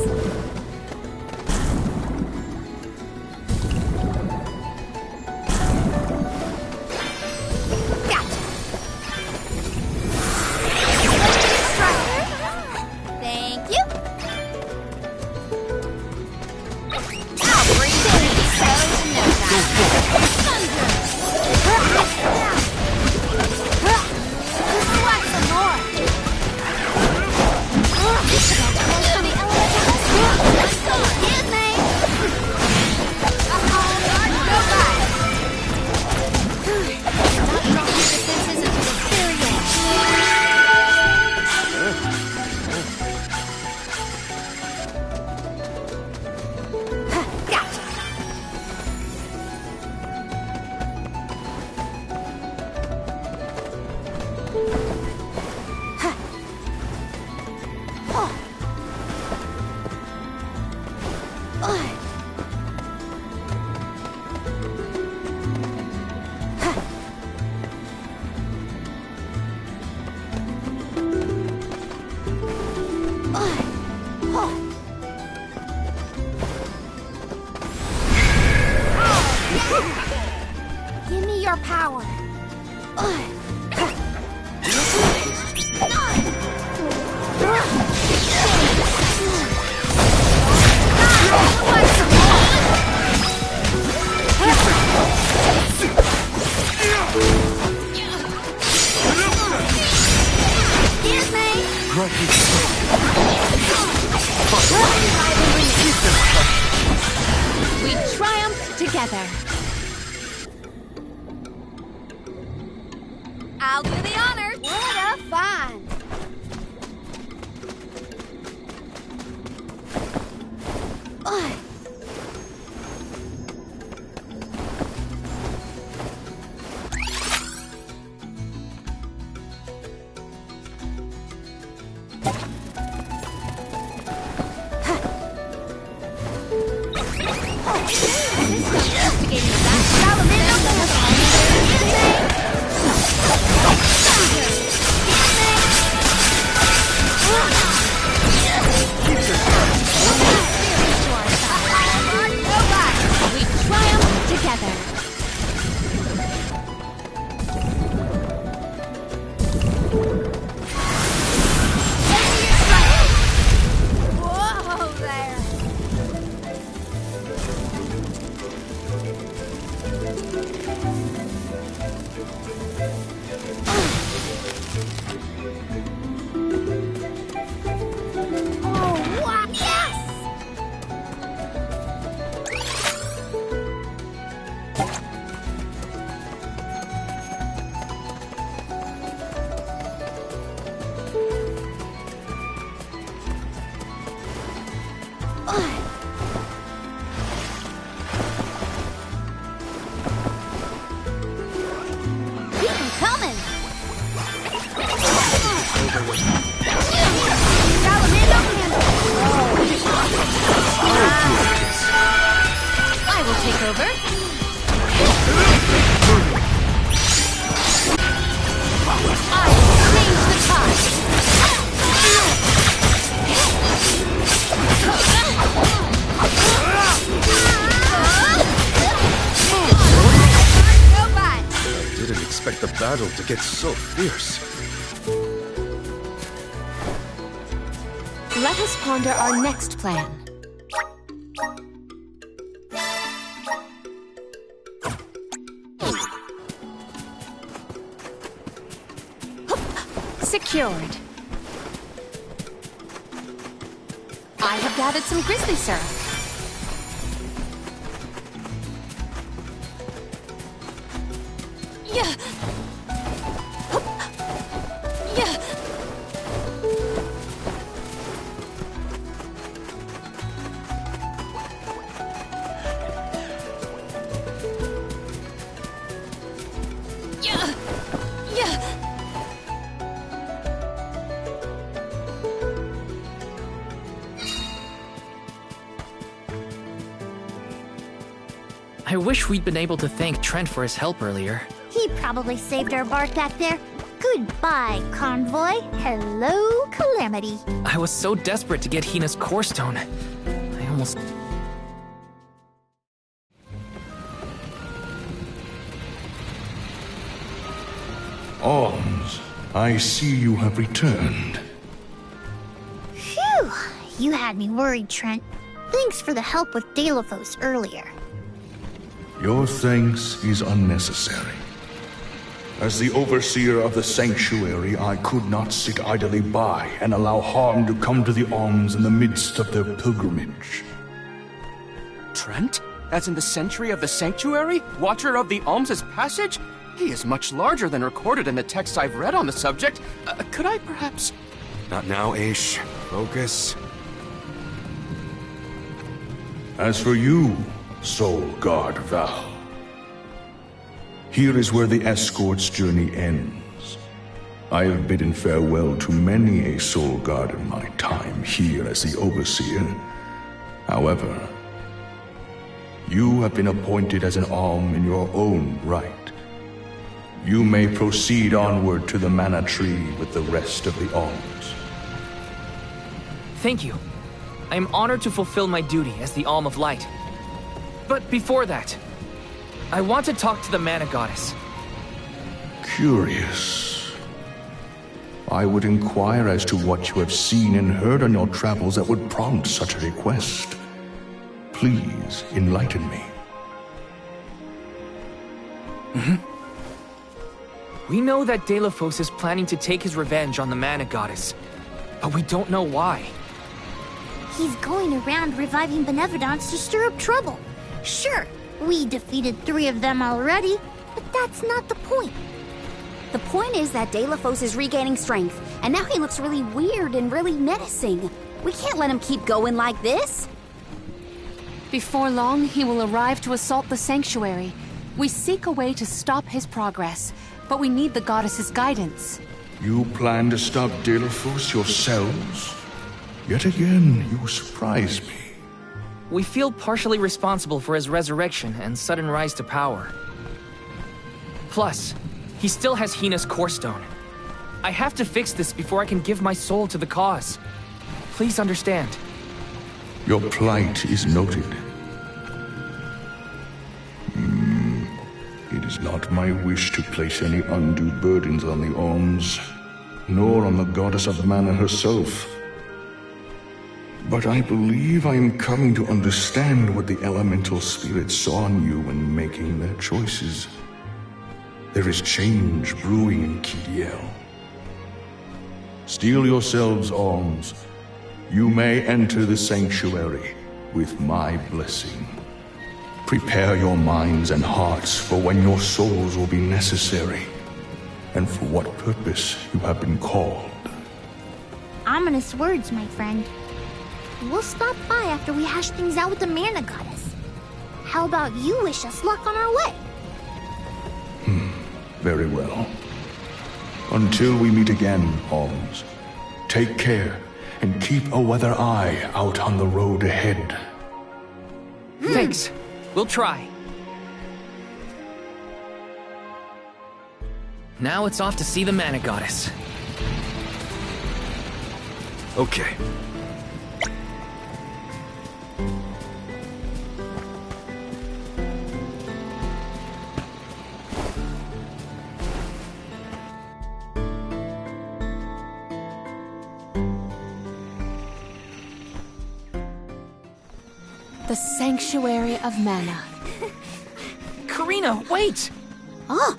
Gotcha! Thank you! I'll bring these toes in no time. Thunder! Just want some more! Give me your power. Excuse me. We triumphed together. I'll do the honors. What a fun. We triumphed together. Whoa there. Oh, wow. Yes! Keep 'em coming. Salamando handle. I will take over. I will change the tide. Robot. I didn't expect the battle to get so fierce. Let us ponder our next plan. Secured. I have gathered some grizzly syrup. Yeah. Yeah. Yeah. Yeah. I wish we'd been able to thank Trent for his help earlier. He probably saved our bark back there. Goodbye, Convoy. Hello, Calamity. I was so desperate to get Hina's core stone. I almost... Alms, I see you have returned. Phew! You had me worried, Trent. Thanks for the help with Deilophos earlier. Your thanks is unnecessary. As the overseer of the sanctuary, I could not sit idly by and allow harm to come to the Alms in the midst of their pilgrimage. Trent? As in the sentry of the sanctuary? Watcher of the Alms' passage? He is much larger than recorded in the texts I've read on the subject. Could I perhaps... Not now, Aish. Focus. As for you, Soul Guard Val, here is where the escort's journey ends. I have bidden farewell to many a Soul Guard in my time here as the Overseer. However, you have been appointed as an Alm in your own right. You may proceed onward to the Mana Tree with the rest of the Alms. Thank you. I am honored to fulfill my duty as the Alm of Light. But before that, I want to talk to the Mana Goddess. Curious. I would inquire as to what you have seen and heard on your travels that would prompt such a request. Please enlighten me. We know that Deilephos is planning to take his revenge on the Mana Goddess, but we don't know why. He's going around reviving Benevodons to stir up trouble. Sure, we defeated 3 of them already, but that's not the point. The point is that Deilephos is regaining strength, and now he looks really weird and really menacing. We can't let him keep going like this. Before long, he will arrive to assault the sanctuary. We seek a way to stop his progress, but we need the goddess's guidance. You plan to stop Deilephos yourselves? Yet again, you surprise me. We feel partially responsible for his resurrection and sudden rise to power. Plus, he still has Hina's Core Stone. I have to fix this before I can give my soul to the cause. Please understand. Your plight is noted. It is not my wish to place any undue burdens on the Alms, nor on the Goddess of Mana herself. But I believe I am coming to understand what the elemental spirits saw in you when making their choices. There is change brewing in Kidiel. Steel yourselves, Alms. You may enter the sanctuary with my blessing. Prepare your minds and hearts for when your souls will be necessary, and for what purpose you have been called. Ominous words, my friend. We'll stop by after we hash things out with the Mana Goddess. How about you wish us luck on our way? Very well. Until we meet again, Alms, take care and keep a weather eye out on the road ahead. Thanks. We'll try. Now it's off to see the Mana Goddess. Okay. The Sanctuary of Mana. Karina, wait! Oh!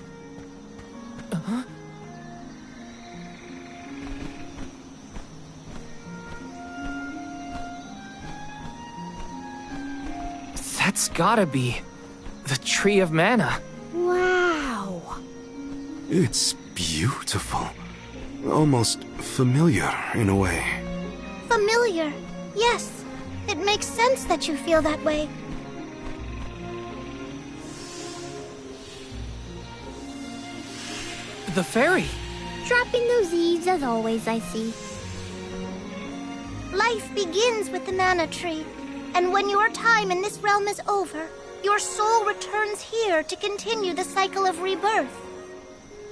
That's gotta be the Tree of Mana. Wow! It's beautiful. Almost familiar in a way. Familiar, yes. It makes sense that you feel that way. The fairy. Dropping those eaves as always, I see. Life begins with the Mana Tree, and when your time in this realm is over, your soul returns here to continue the cycle of rebirth.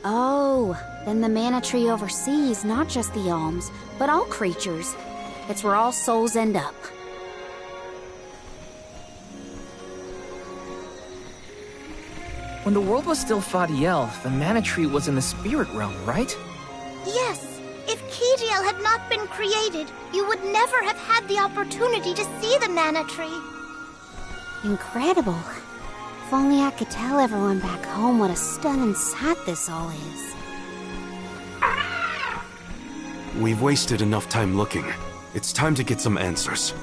Oh, then the Mana Tree oversees not just the Alms, but all creatures. It's where all souls end up. When the world was still Fadiel, the Mana Tree was in the spirit realm, right? Yes. If Kidiel had not been created, you would never have had the opportunity to see the Mana Tree. Incredible. If only I could tell everyone back home what a stunning sight this all is. We've wasted enough time looking. It's time to get some answers.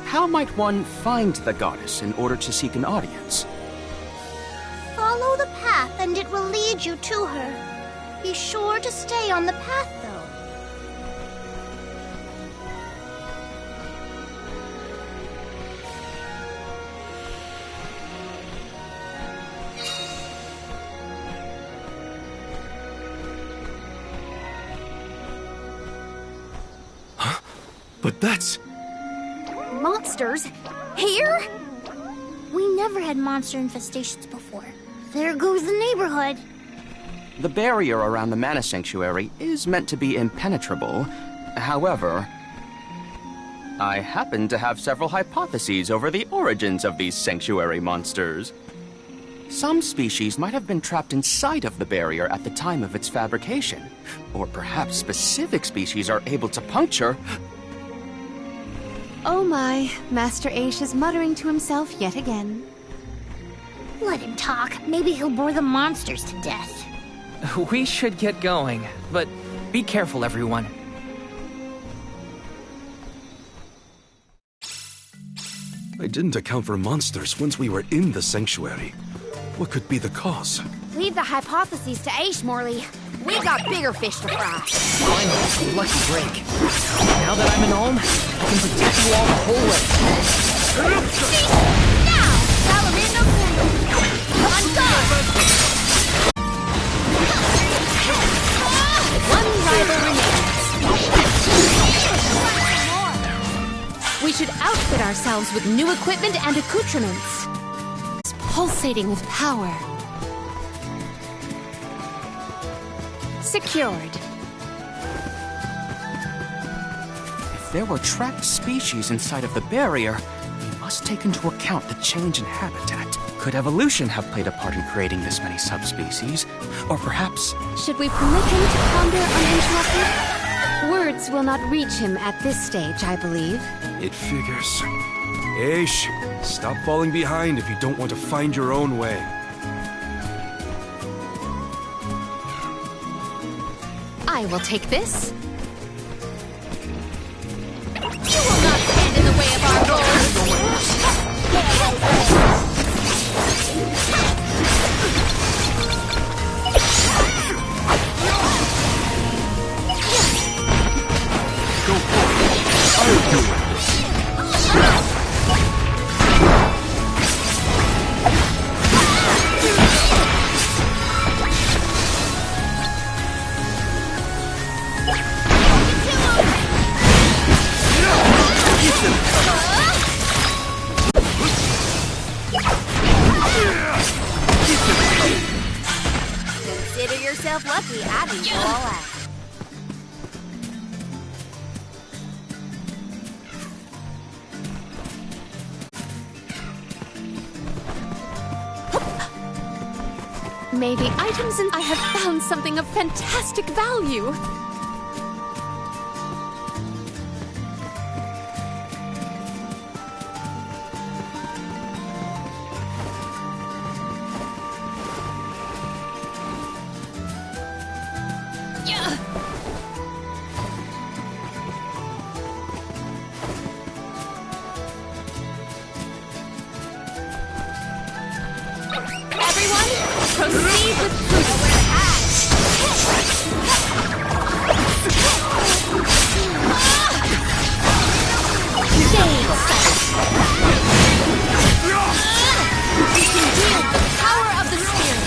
How might one find the goddess in order to seek an audience? Follow the path and it will lead you to her. Be sure to stay on the path, though. Huh? But that's... Monsters? Here? We never had monster infestations before. There goes the neighborhood. The barrier around the Mana Sanctuary is meant to be impenetrable. However... I happen to have several hypotheses over the origins of these sanctuary monsters. Some species might have been trapped inside of the barrier at the time of its fabrication. Or perhaps specific species are able to puncture... Oh my, Master Aish is muttering to himself yet again. Let him talk. Maybe he'll bore the monsters to death. We should get going, but be careful, everyone. I didn't account for monsters once we were in the sanctuary. What could be the cause? Leave the hypotheses to Aish, Morley. We got bigger fish to fry. Finally, a lucky break. Now that I'm an Olm, I can protect you all the whole way. Now! Salamando on guard! One rival remains. We should outfit ourselves with new equipment and accoutrements. It's pulsating with power. Secured. If there were trapped species inside of the barrier, we must take into account the change in habitat. Could evolution have played a part in creating this many subspecies? Or perhaps... Should we permit him to ponder uninterrupted? Words will not reach him at this stage, I believe. It figures. Aish, stop falling behind if you don't want to find your own way. I will take this. You will not stand in the way of our goals! Go for it. I'll do it. Consider yourself lucky I didn't go all out. May the items and I have found something of fantastic value. Proceed with prudence. We can wield the power of the spirit.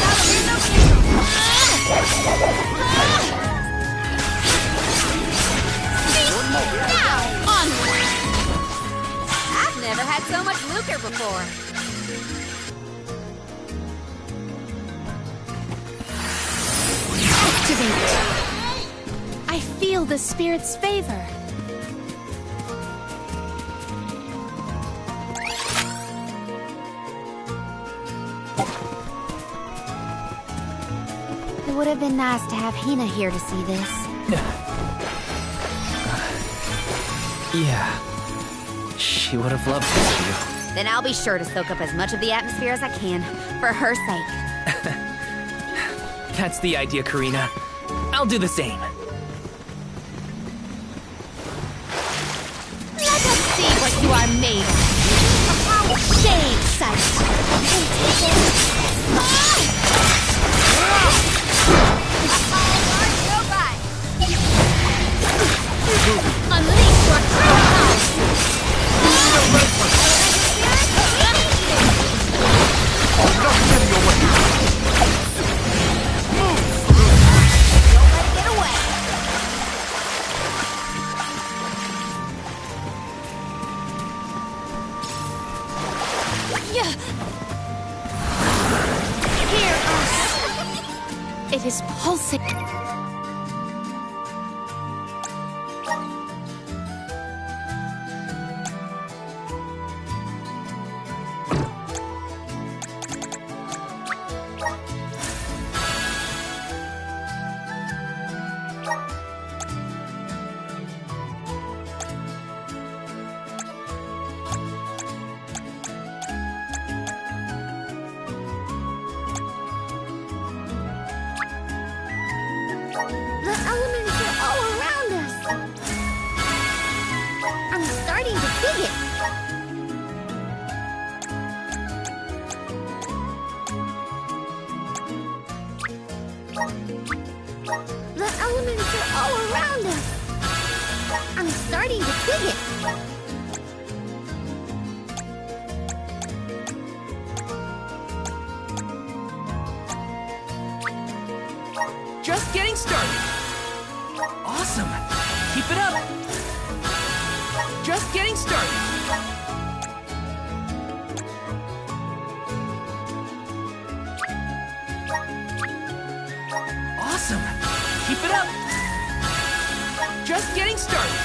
Now, onward. I've never had so much lucre before. Activate. I feel the spirit's favor. It would have been nice to have Hina here to see this. Yeah. She would have loved to see you. Then I'll be sure to soak up as much of the atmosphere as I can, for her sake. That's the idea, Karina. I'll do the same. Let us see what you are made of. Shade sight. Unleash your true power. Hear us. It is pulsating. I'm starting to twig it. Just getting started. Awesome. Keep it up. Just getting started. Awesome. Keep it up. Just getting started.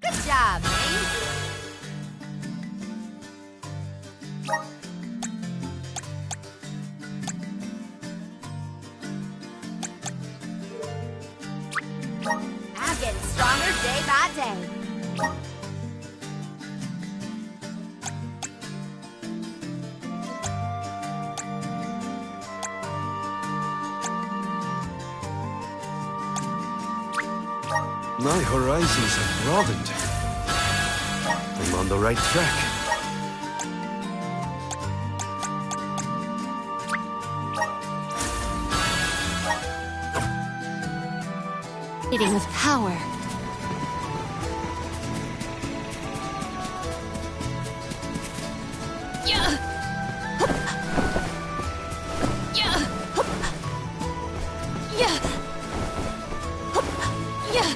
Good job, Ming. I'm getting stronger day by day. My horizons have broadened. I'm on the right track. Hitting with power. Yeah. Yeah. Yeah. Yeah.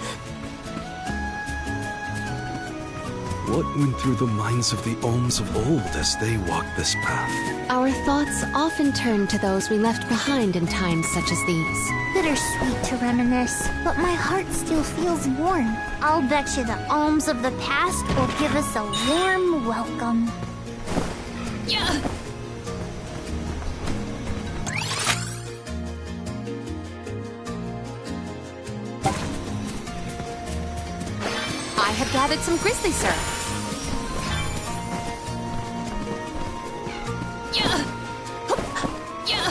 What went through the minds of the Olms of old as they walked this path? Our thoughts often turn to those we left behind in times such as these. Bittersweet to reminisce, but my heart still feels warm. I'll bet you the Olms of the past will give us a warm welcome. Yeah. I have gathered some grizzly syrup. Yeah. Yeah.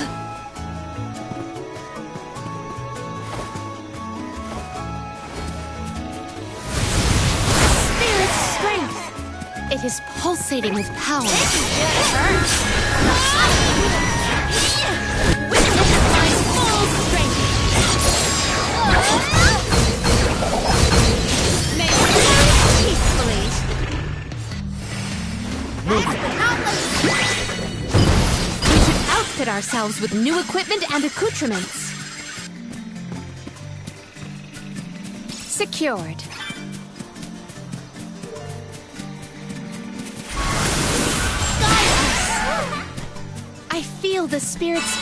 Spirit strength! It is pulsating with power. Witness my full strength. May we live peacefully. We should outfit ourselves with new equipment and accoutrements. Secured. I feel the spirits.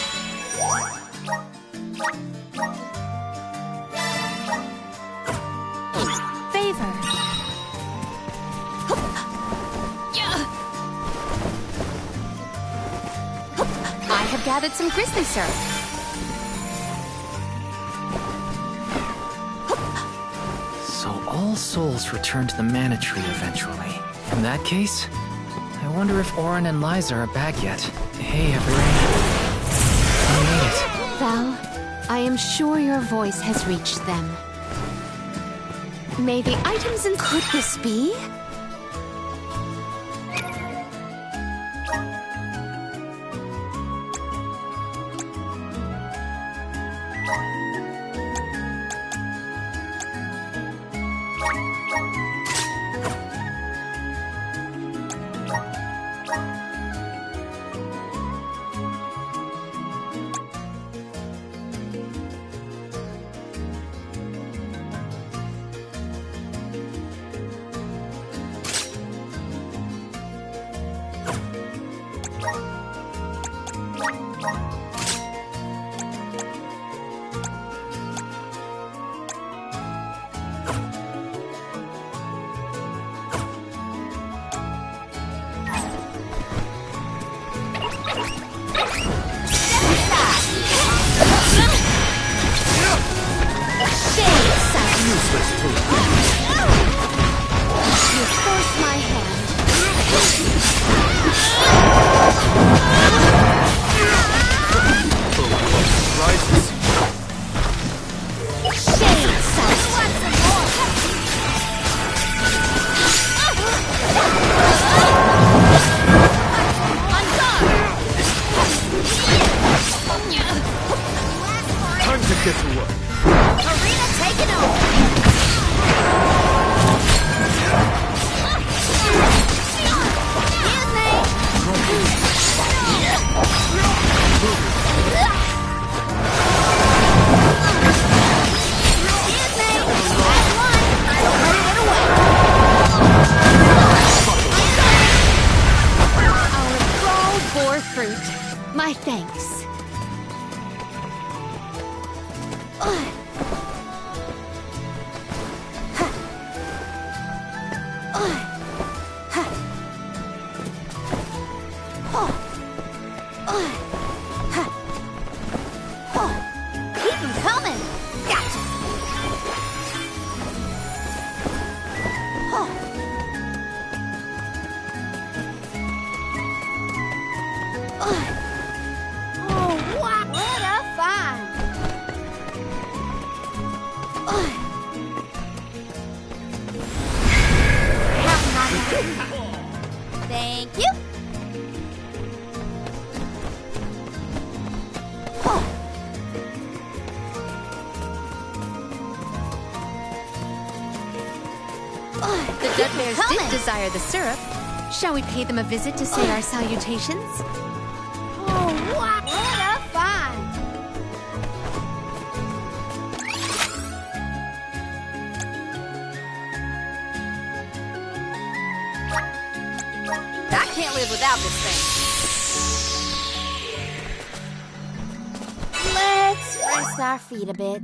Favor. I have gathered some grizzly syrup. So all souls return to the mana tree eventually. In that case, I wonder if Orin and Liza are back yet. Hey, everyone. I made it. Val, I am sure your voice has reached them. May the items in... Could this be? fruit. My thanks. Keep 'em coming! Gotcha! Oh, wow! What a find! Thank you! The Dudbears did desire the syrup. Shall we pay them a visit to say our salutations? Oh, wow! What a find! I can't live without this thing. Let's rest our feet a bit.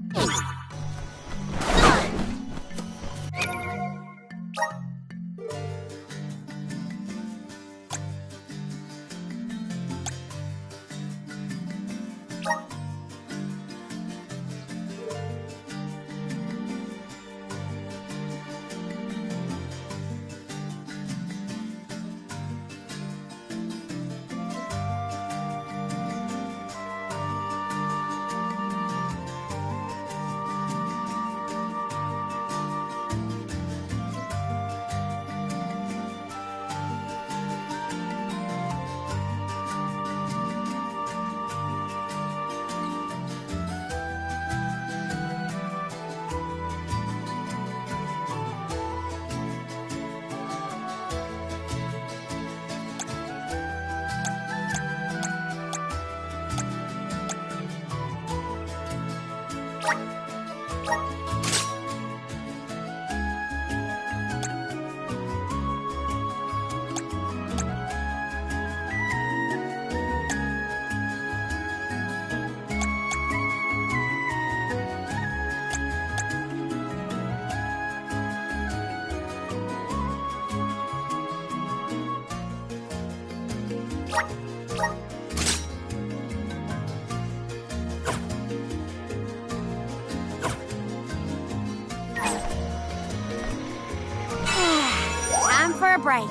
Time for a break.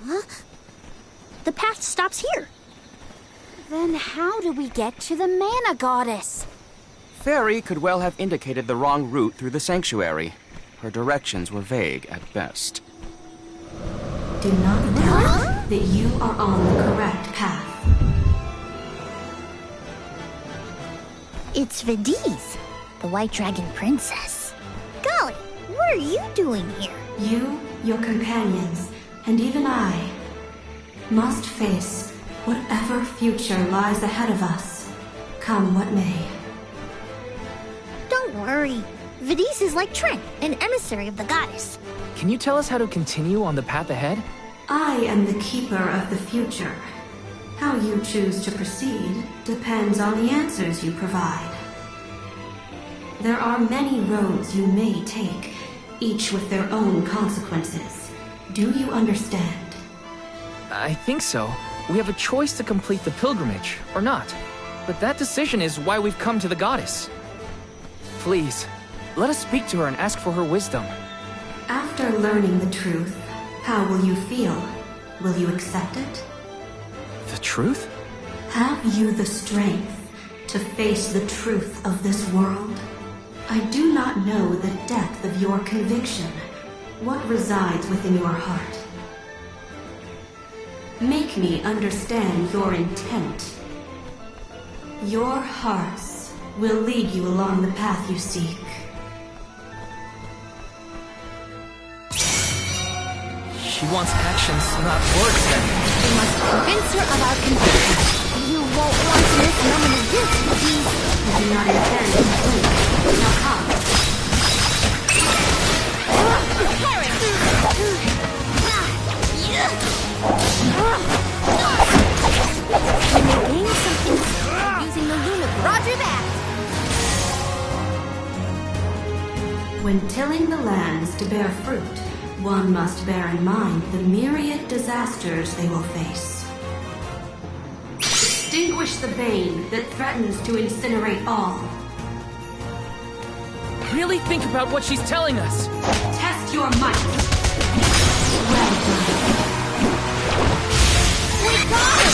Huh? The path stops here. Then how do we get to the Mana Goddess? Fairy could well have indicated the wrong route through the sanctuary. Her directions were vague at best. Do not doubt that you are on the correct path. It's Vidiz, the White Dragon Princess. Golly, what are you doing here? You, your companions, and even I must face whatever future lies ahead of us, come what may. Don't worry. Vidiz is like Trent, an emissary of the goddess. Can you tell us how to continue on the path ahead? I am the keeper of the future. How you choose to proceed depends on the answers you provide. There are many roads you may take, each with their own consequences. Do you understand? I think so. We have a choice to complete the pilgrimage, or not. But that decision is why we've come to the goddess. Please, let us speak to her and ask for her wisdom. After learning the truth, how will you feel? Will you accept it? The truth? Have you the strength to face the truth of this world? I do not know the depth of your conviction, what resides within your heart. Make me understand your intent. Your hearts will lead you along the path you seek. She wants actions, not words, then. We must convince center of our condition. You won't want to miss a moment of this, Vidiz. I do not intend to wait. Now come. We may gain some insight by using the Lunacore. Roger that! When tilling the lands to bear fruit, one must bear in mind the myriad disasters they will face. Extinguish the bane that threatens to incinerate all. Really think about what she's telling us. Test your might. Well done. We got it!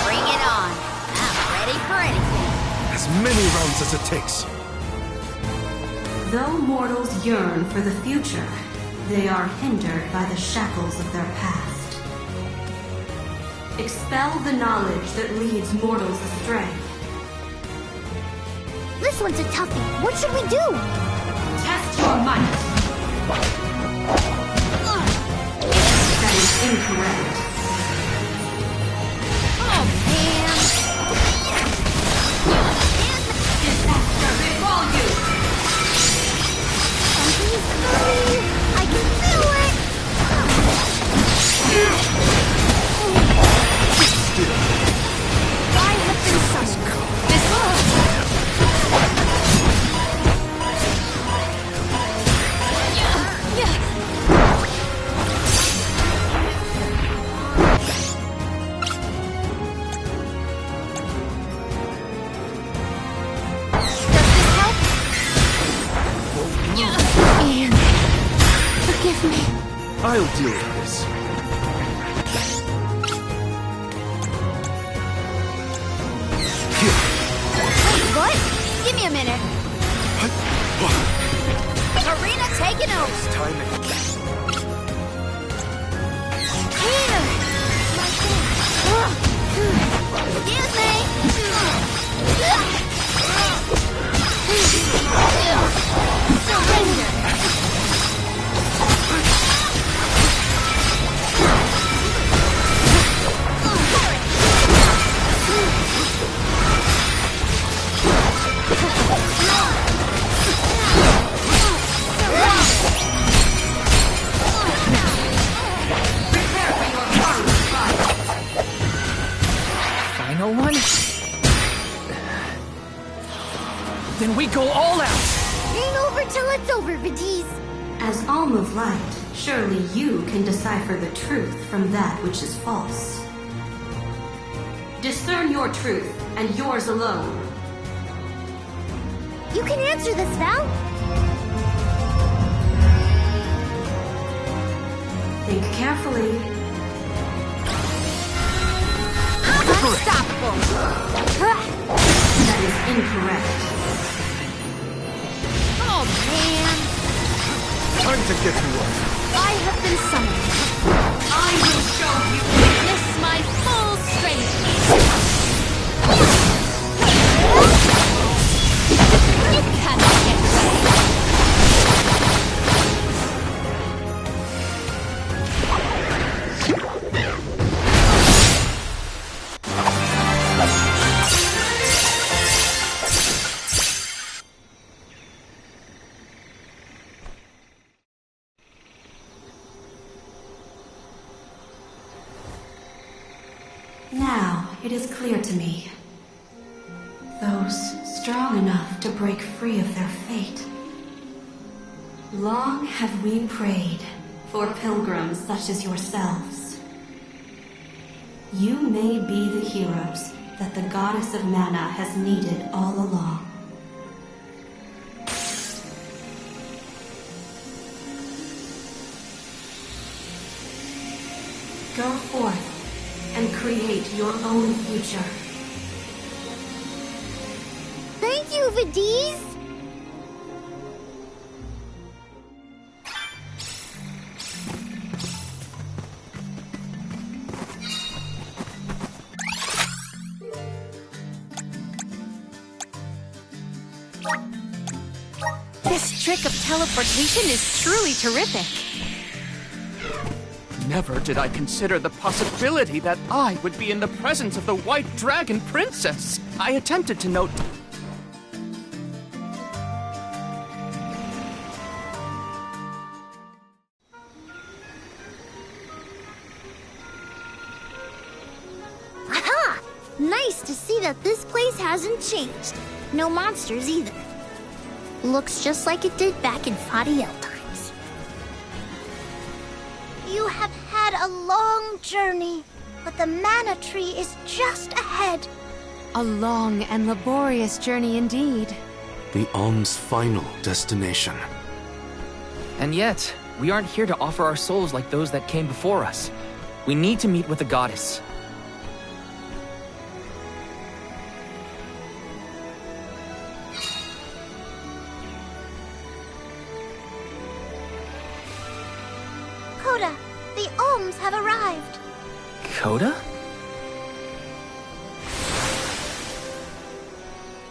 Bring it on. I'm ready for anything. As many rounds as it takes. Though mortals yearn for the future, they are hindered by the shackles of their past. Expel the knowledge that leads mortals astray. This one's a toughie. What should we do? Test your might. That is incorrect. Oh, man. Disaster befall you! Something's coming. I can feel it. I have been summoned. This Ian, forgive me. I'll deal with this. Wait, what? Give me a minute. Arena taking over. Timing. Here. Excuse me. Surrender. Final one? Then we go all out! Ain't over till it's over, Vidiz. As Alm of Light, surely you can decipher the truth from that which is false. Discern your truth, and yours alone. You can answer this, Val. Think carefully. Unstoppable. That is incorrect. Oh, man. Time to get to work. I have been summoned. I will show you. Witness my full strength. You cannot get away. Now it is clear to me. Those strong enough to break free of their fate. Long have we prayed for pilgrims such as yourselves. You may be the heroes that the goddess of mana has needed all along. Go forth and create your own future. Thank you, Vidiz. This trick of teleportation is truly terrific. Never did I consider the possibility that I would be in the presence of the White Dragon Princess. I attempted to note... Aha! Nice to see that this place hasn't changed. No monsters either. Looks just like it did back in Fadiel times. You have had a long journey, but the mana tree is just ahead. A long and laborious journey indeed. The Alm's final destination. And yet, we aren't here to offer our souls like those that came before us. We need to meet with the goddess. Coda, the Alms have arrived. Coda?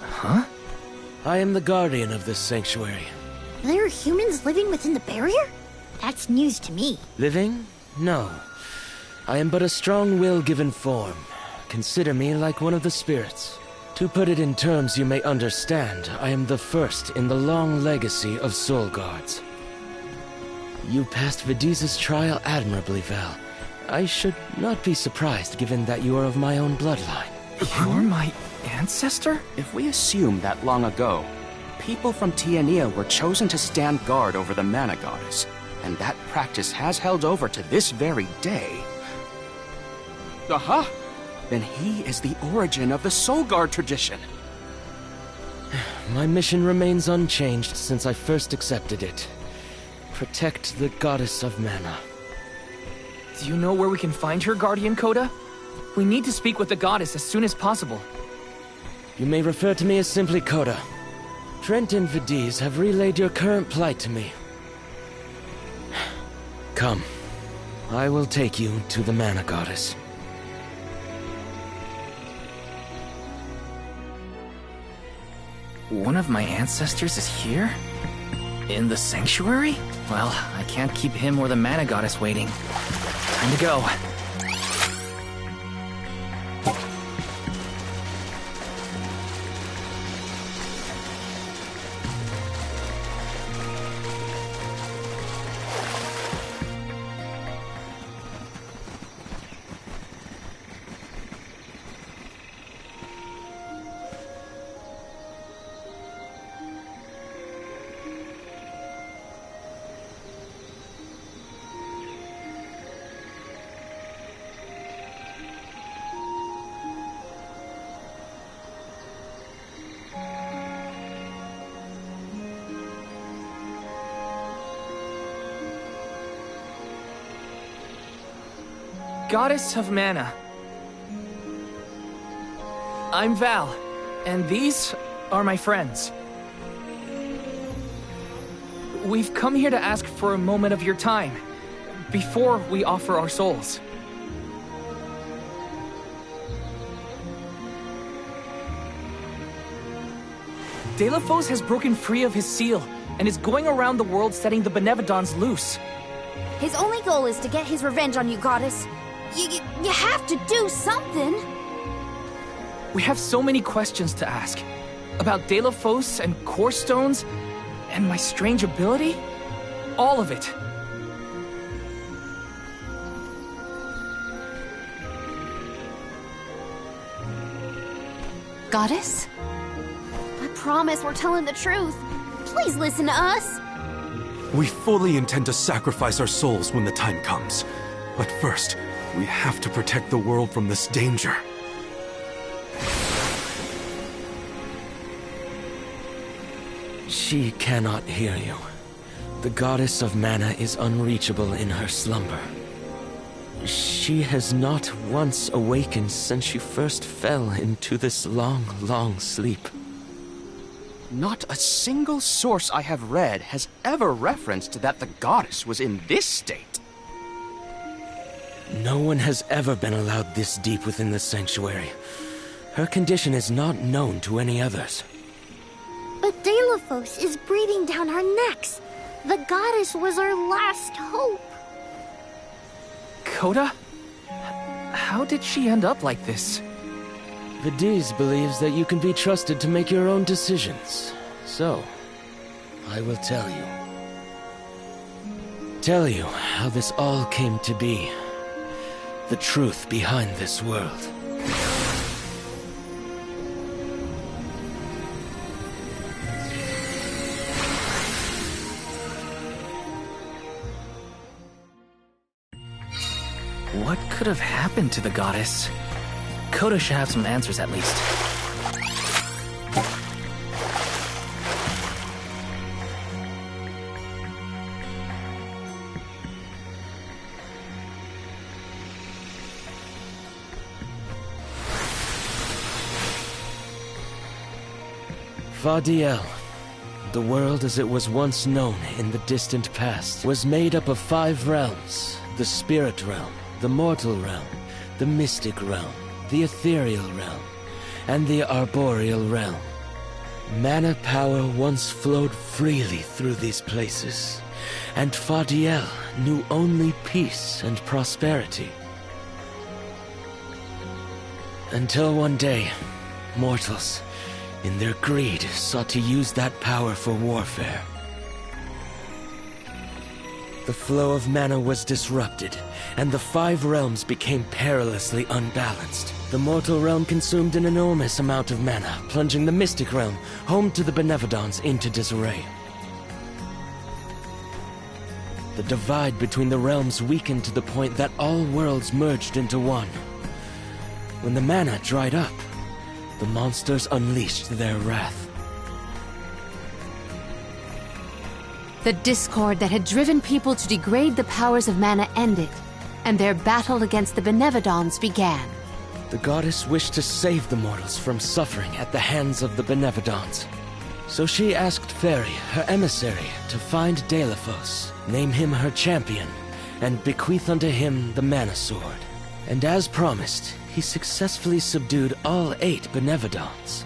Huh? I am the guardian of this sanctuary. There are humans living within the barrier? That's news to me. Living? No. I am but a strong will given form. Consider me like one of the spirits. To put it in terms you may understand, I am the first in the long legacy of soul guards. You passed Vidiza's trial admirably, Val. I should not be surprised given that you are of my own bloodline. You're my ancestor? If we assume that long ago, people from Tiania were chosen to stand guard over the Mana Goddess, and that practice has held over to this very day. Aha! Then he is the origin of the Soul Guard tradition. My mission remains unchanged since I first accepted it. Protect the Goddess of Mana. Do you know where we can find her, Guardian Coda? We need to speak with the goddess as soon as possible. You may refer to me as simply Coda. Trent and Vidiz have relayed your current plight to me. Come. I will take you to the Mana Goddess. One of my ancestors is here? In the sanctuary? Well, I can't keep him or the Mana Goddess waiting. Time to go. Goddess of Mana. I'm Val, and these are my friends. We've come here to ask for a moment of your time, before we offer our souls. Delafos has broken free of his seal, and is going around the world setting the Benevodons loose. His only goal is to get his revenge on you, Goddess. You have to do something! We have so many questions to ask. About Delafos and Core Stones, and my strange ability. All of it. Goddess? I promise we're telling the truth. Please listen to us. We fully intend to sacrifice our souls when the time comes. But first, we have to protect the world from this danger. She cannot hear you. The Goddess of Mana is unreachable in her slumber. She has not once awakened since she first fell into this long, long sleep. Not a single source I have read has ever referenced that the goddess was in this state. No one has ever been allowed this deep within the sanctuary. Her condition is not known to any others. But But Deilophos is breathing down our necks. The goddess was our last hope. Coda? How did she end up like this? Vidiz believes that you can be trusted to make your own decisions. So, I will tell you. Tell you how this all came to be. The truth behind this world. What could have happened to the goddess? Coda should have some answers at least. Fadiel, the world as it was once known in the distant past, was made up of 5 realms: the spirit realm, the mortal realm, the mystic realm, the ethereal realm, and the arboreal realm. Mana power once flowed freely through these places, and Fadiel knew only peace and prosperity. Until one day, mortals, in their greed, sought to use that power for warfare. The flow of mana was disrupted, and the 5 realms became perilously unbalanced. The mortal realm consumed an enormous amount of mana, plunging the mystic realm, home to the Benevodons, into disarray. The divide between the realms weakened to the point that all worlds merged into one. When the mana dried up, the monsters unleashed their wrath. The discord that had driven people to degrade the powers of mana ended, and their battle against the Benevodons began. The goddess wished to save the mortals from suffering at the hands of the Benevodons. So she asked Fairy, her emissary, to find Deilophos, name him her champion, and bequeath unto him the Mana Sword. And as promised, he successfully subdued all 8 Benevodons.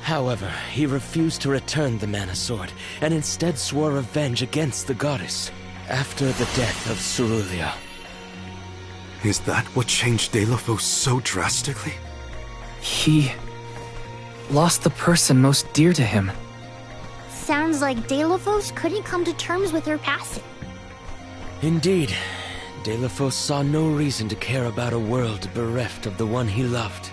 However, he refused to return the Mana Sword, and instead swore revenge against the goddess, after the death of Cerulia. Is that what changed Deilophos so drastically? He lost the person most dear to him. Sounds like Deilophos couldn't come to terms with her passing. Indeed, Deilophos saw no reason to care about a world bereft of the one he loved.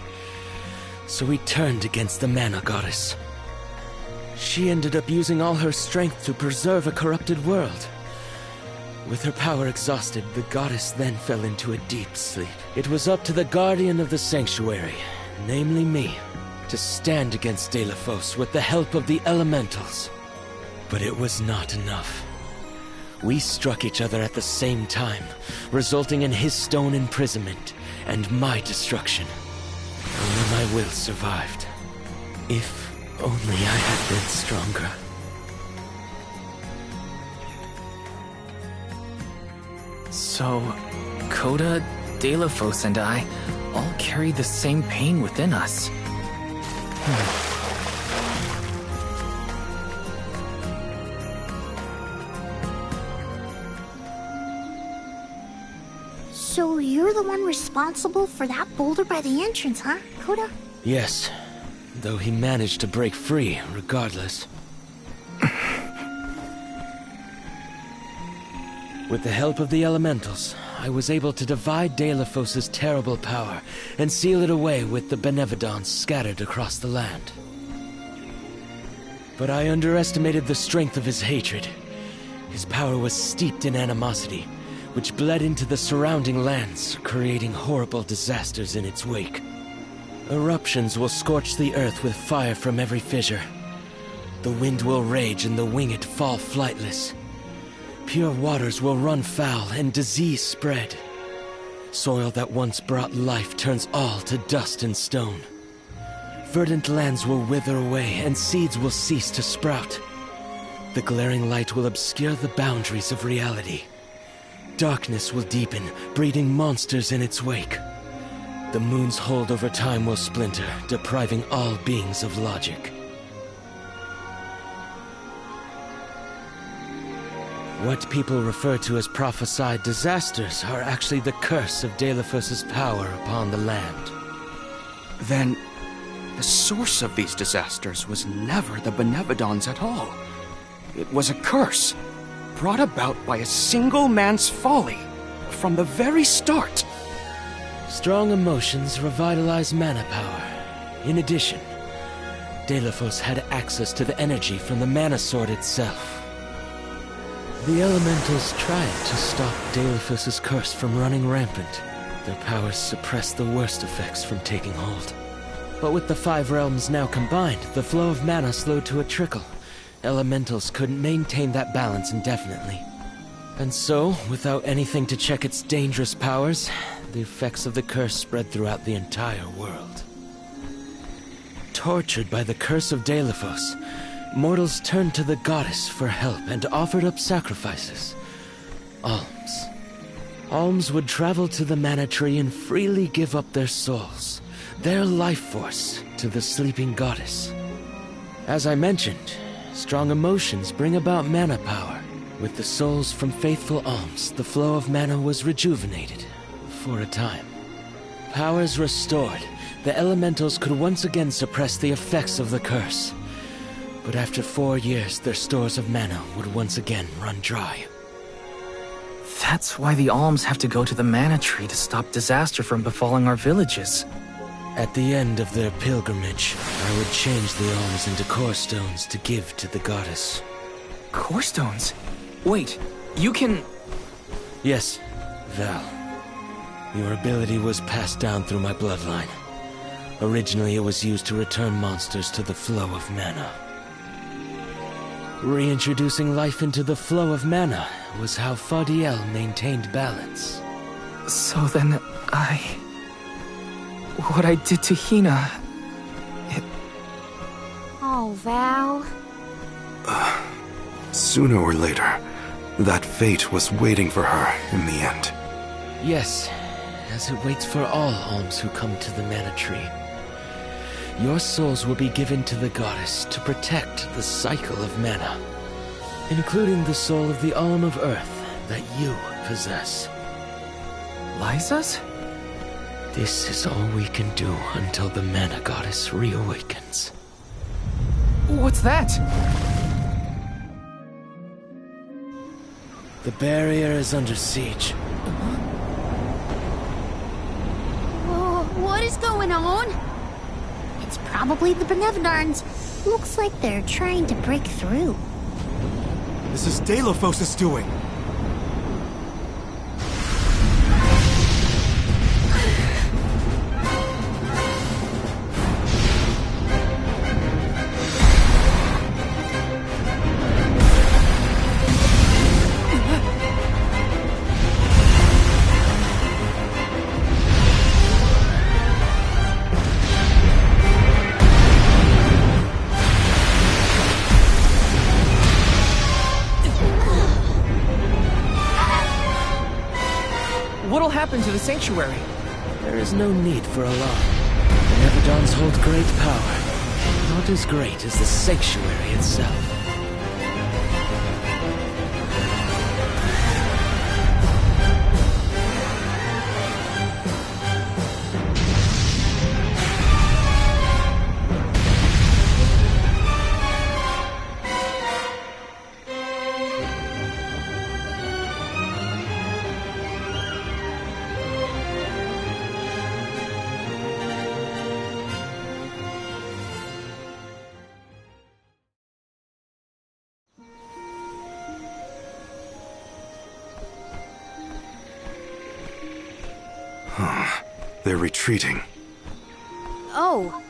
So he turned against the Mana Goddess. She ended up using all her strength to preserve a corrupted world. With her power exhausted, the goddess then fell into a deep sleep. It was up to the Guardian of the Sanctuary, namely me, to stand against Deilophos with the help of the Elementals. But it was not enough. We struck each other at the same time, resulting in his stone imprisonment and my destruction. Only my will survived. If only I had been stronger. So, Coda, Deilophos, and I all carry the same pain within us. So you're the one responsible for that boulder by the entrance, huh, Coda? Yes, though he managed to break free regardless. With the help of the Elementals, I was able to divide Deilophos' terrible power and seal it away with the Benevodons scattered across the land. But I underestimated the strength of his hatred. His power was steeped in animosity, which bled into the surrounding lands, creating horrible disasters in its wake. Eruptions will scorch the earth with fire from every fissure. The wind will rage and the winged fall flightless. Pure waters will run foul and disease spread. Soil that once brought life turns all to dust and stone. Verdant lands will wither away and seeds will cease to sprout. The glaring light will obscure the boundaries of reality. Darkness will deepen, breeding monsters in its wake. The moon's hold over time will splinter, depriving all beings of logic. What people refer to as prophesied disasters are actually the curse of Deilephos's power upon the land. Then, the source of these disasters was never the Benevodons at all. It was a curse, brought about by a single man's folly, from the very start. Strong emotions revitalize mana power. In addition, Deilephos had access to the energy from the Mana Sword itself. The elementals tried to stop Deilephos's curse from running rampant. Their powers suppressed the worst effects from taking hold. But with the 5 realms now combined, the flow of mana slowed to a trickle. Elementals couldn't maintain that balance indefinitely. And so, without anything to check its dangerous powers, the effects of the curse spread throughout the entire world. Tortured by the curse of Deilephos, mortals turned to the goddess for help and offered up sacrifices. Alms. Alms would travel to the mana tree and freely give up their souls, their life force, to the sleeping goddess. As I mentioned, strong emotions bring about mana power. With the souls from faithful alms, the flow of mana was rejuvenated, for a time. Powers restored, the elementals could once again suppress the effects of the curse. But after 4 years, their stores of mana would once again run dry. That's why the alms have to go to the mana tree to stop disaster from befalling our villages. At the end of their pilgrimage, I would change the alms into core stones to give to the goddess. Core stones? Wait, you can... Yes, Val. Your ability was passed down through my bloodline. Originally, it was used to return monsters to the flow of mana. Reintroducing life into the flow of mana was how Fadiel maintained balance. So then, what I did to Hina... Oh, Val. Sooner or later, that fate was waiting for her in the end. Yes, as it waits for all alms who come to the mana tree. Your souls will be given to the goddess to protect the cycle of mana, including the soul of the Alm of Earth that you possess. Liza's? This is all we can do until the mana goddess reawakens. What's that? The barrier is under siege. Whoa, what is going on? It's probably the Benevodons. Looks like they're trying to break through. This is Deilephos' doing. What'll happen to the sanctuary? There is no need for alarm. The Benevodons hold great power, not as great as the sanctuary itself. They're retreating. Oh.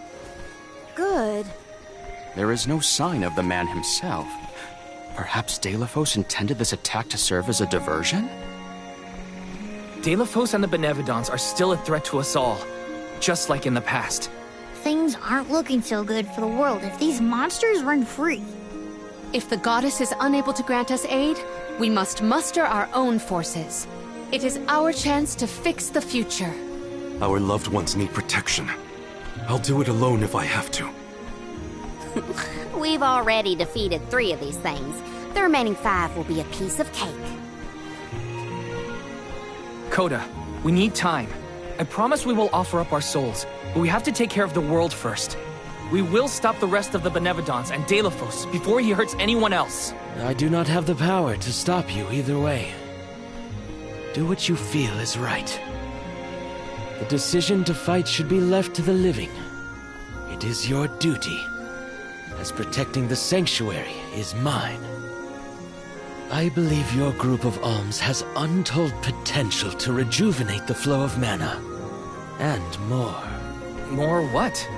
Good. There is no sign of the man himself. Perhaps Deilephos intended this attack to serve as a diversion? Deilephos and the Benevodons are still a threat to us all, just like in the past. Things aren't looking so good for the world if these monsters run free. If the goddess is unable to grant us aid, we must muster our own forces. It is our chance to fix the future. Our loved ones need protection. I'll do it alone if I have to. We've already defeated 3 of these things. The remaining 5 will be a piece of cake. Coda, we need time. I promise we will offer up our souls, but we have to take care of the world first. We will stop the rest of the Benevodons and Deilophos before he hurts anyone else. I do not have the power to stop you either way. Do what you feel is right. The decision to fight should be left to the living. It is your duty, as protecting the Sanctuary is mine. I believe your group of alms has untold potential to rejuvenate the flow of mana. And more. More what?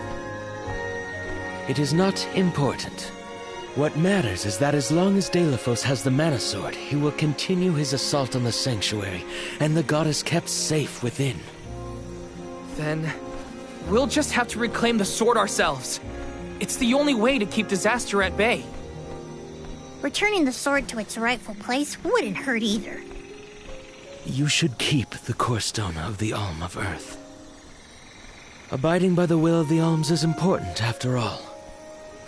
It is not important. What matters is that as long as Deilophos has the Mana Sword, he will continue his assault on the Sanctuary, and the goddess kept safe within. Then, we'll just have to reclaim the sword ourselves. It's the only way to keep disaster at bay. Returning the sword to its rightful place wouldn't hurt either. You should keep the core stone of the Alm of Earth. Abiding by the will of the Alms is important, after all.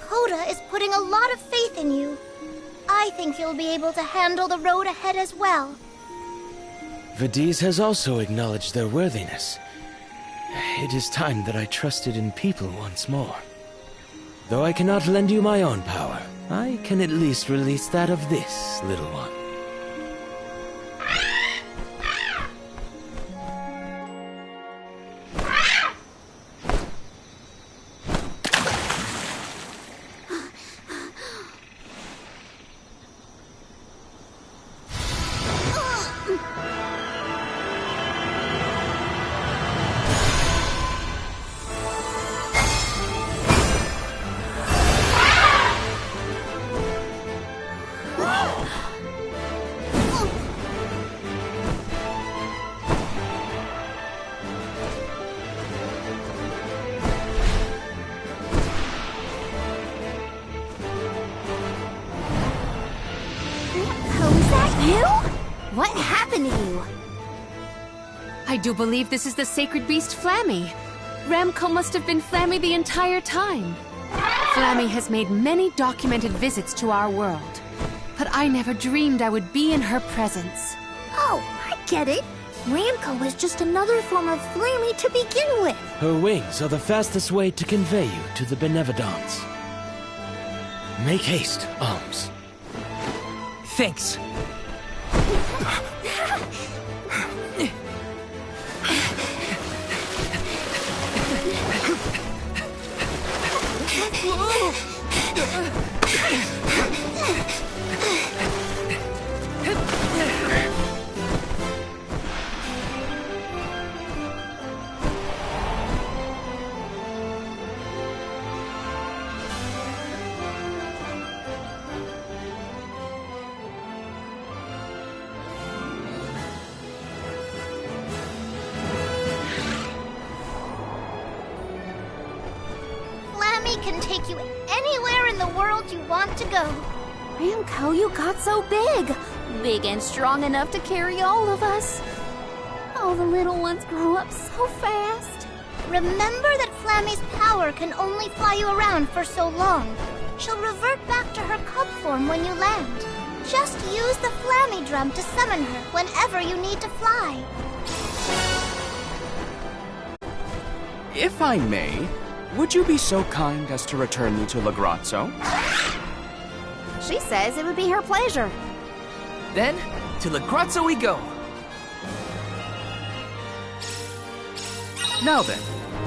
Coda is putting a lot of faith in you. I think you'll be able to handle the road ahead as well. Vidiz has also acknowledged their worthiness. It is time that I trusted in people once more. Though I cannot lend you my own power, I can at least release that of this little one. What happened to you? I do believe this is the sacred beast Flammy. Ramco must have been Flammy the entire time. Flammy has made many documented visits to our world, but I never dreamed I would be in her presence. Oh, I get it. Ramco was just another form of Flammy to begin with. Her wings are the fastest way to convey you to the Benevodons. Make haste, Alms. Thanks. Can take you anywhere in the world you want to go. Ramco, you got so big. Big and strong enough to carry all of us. All the little ones grow up so fast. Remember that Flammy's power can only fly you around for so long. She'll revert back to her cub form when you land. Just use the Flammy drum to summon her whenever you need to fly. If I may, would you be so kind as to return me to Lagrazzo? She says it would be her pleasure. Then, to Lagrazzo we go. Now then,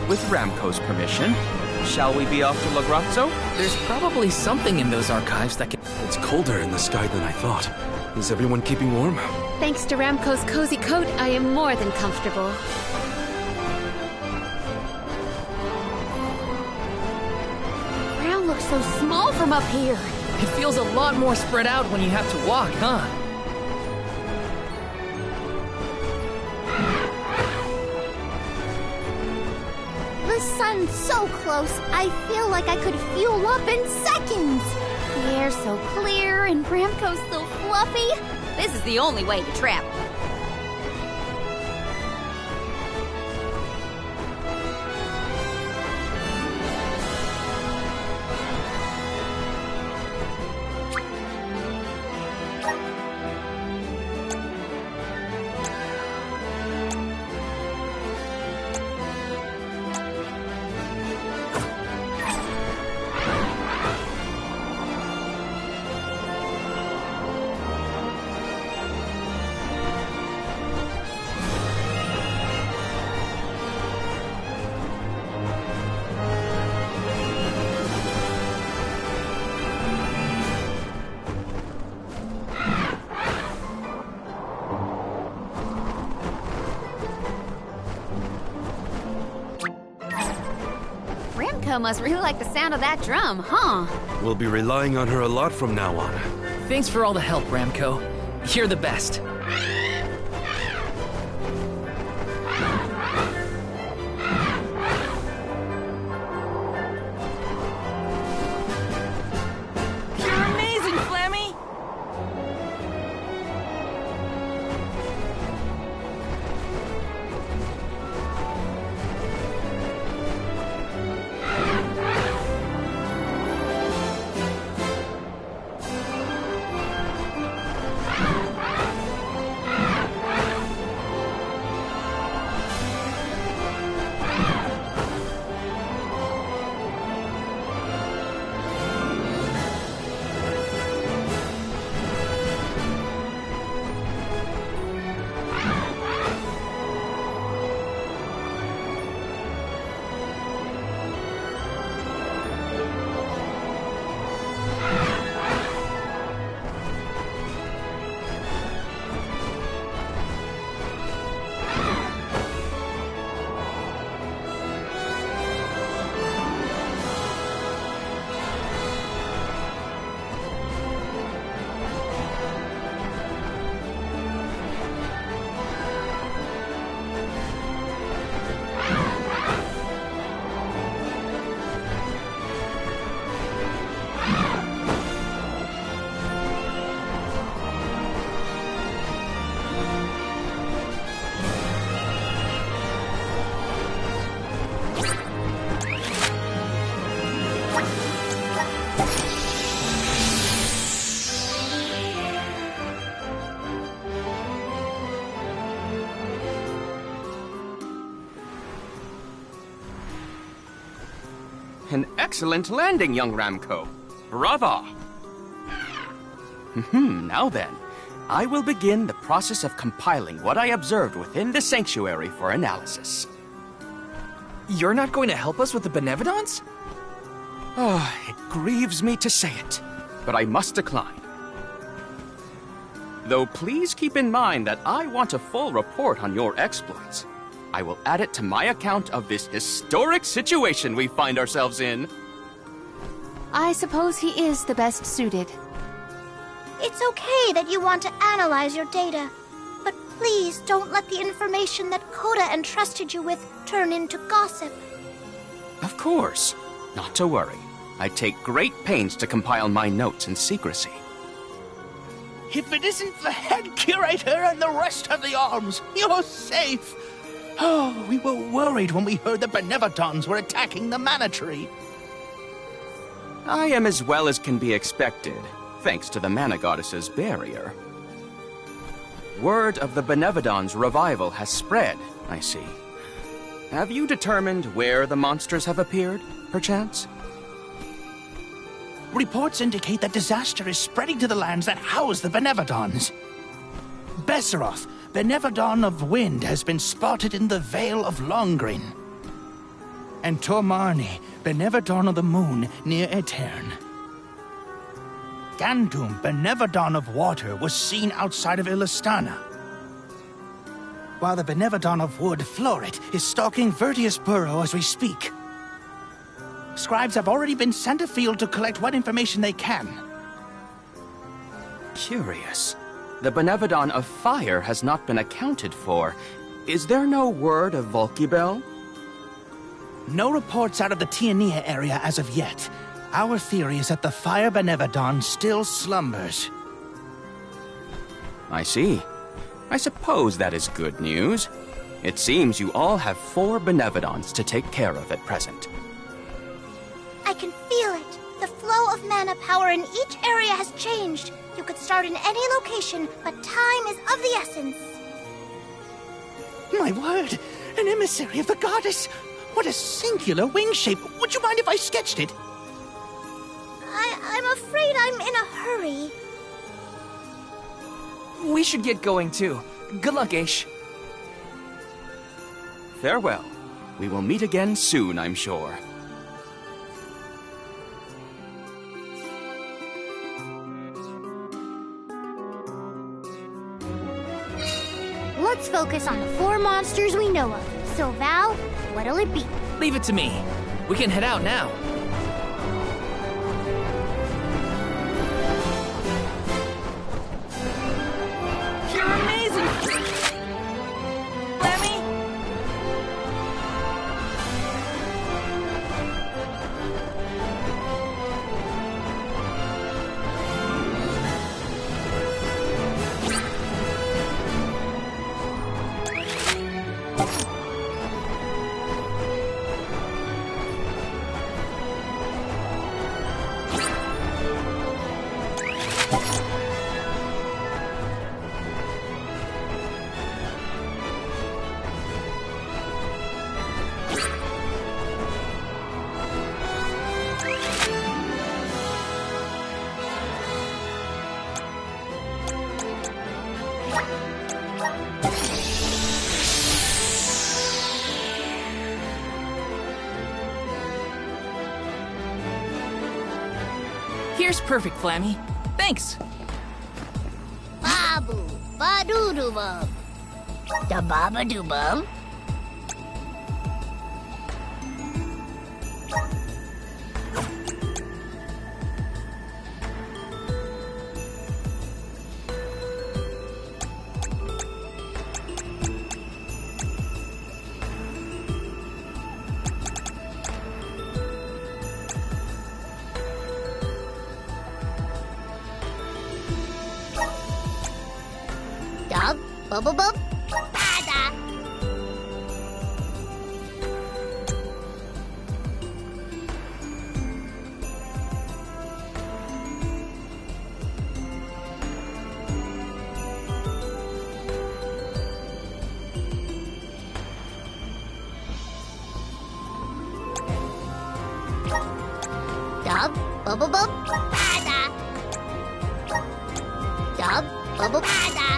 with Ramco's permission, shall we be off to Lagrazzo? There's probably something in those archives that can... It's colder in the sky than I thought. Is everyone keeping warm? Thanks to Ramco's cozy coat, I am more than comfortable. Looks so small from up here. It feels a lot more spread out when you have to walk, huh? The sun's so close, I feel like I could fuel up in seconds. The air's so clear and Ramco's so fluffy. This is the only way to travel. Ramco must really like the sound of that drum, huh? We'll be relying on her a lot from now on. Thanks for all the help, Ramco. You're the best. You're amazing, Flammy! An excellent landing, young Ramco. Brava! Now then, I will begin the process of compiling what I observed within the sanctuary for analysis. You're not going to help us with the Benevodons? Oh, it grieves me to say it, but I must decline. Though please keep in mind that I want a full report on your exploits. I will add it to my account of this historic situation we find ourselves in. I suppose he is the best suited. It's okay that you want to analyze your data, but please don't let the information that Coda entrusted you with turn into gossip. Of course. Not to worry. I take great pains to compile my notes in secrecy. If it isn't the head curator and the rest of the arms, you're safe. Oh, we were worried when we heard the Benevodons were attacking the Mana Tree. I am as well as can be expected, thanks to the Mana Goddess's barrier. Word of the Benevodons' revival has spread, I see. Have you determined where the monsters have appeared, perchance? Reports indicate that disaster is spreading to the lands that house the Benevodons. Besseroth, Benevodon of Wind, has been spotted in the Vale of Longrin. And Tormarni, Benevodon of the Moon, near Aetern. Gandum, Benevodon of Water, was seen outside of Illistana. While the Benevodon of Wood, Florit, is stalking Vertius Burrow as we speak. Scribes have already been sent afield to collect what information they can. Curious. The Benevodon of Fire has not been accounted for. Is there no word of Volkibel? No reports out of the Tiania area as of yet. Our theory is that the Fire Benevodon still slumbers. I see. I suppose that is good news. It seems you all have 4 Benevodons to take care of at present. I can feel it. The flow of mana power in each area has changed. You could start in any location, but time is of the essence. My word! An emissary of the goddess! What a singular wing shape! Would you mind if I sketched it? I'm afraid I'm in a hurry. We should get going too. Good luck, Aish. Farewell. We will meet again soon, I'm sure. Let's focus on the 4 monsters we know of. So, Val, what'll it be? Leave it to me. We can head out now. You're amazing, Flammy! Here's perfect, Flammy. Thanks. Babu, ba-doo-doo-bum. Da baba-doo-bum. Dub, bubble-bub, da-da. Dub, bubble-bub, da-da. Dub, bubble, da-da.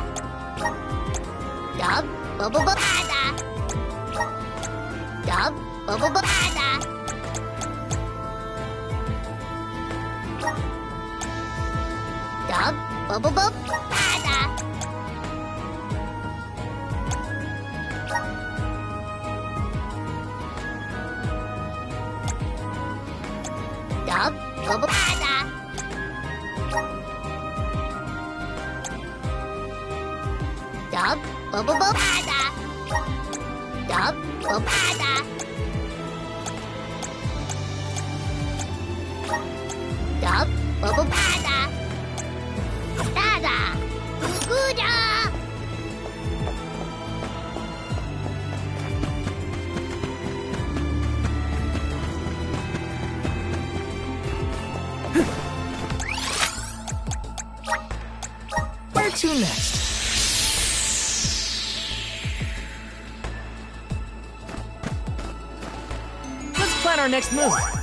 Dub, bubble, da-da. Dub, bubble, da-da. Dub, bubble, da-da. Dub, bubble, da-da. Dub, bubble, da-da. Dub, bubble, da-da. Dub, bubble, da-da. Da-da. Goo-da. Where to next? Let's plan our next move.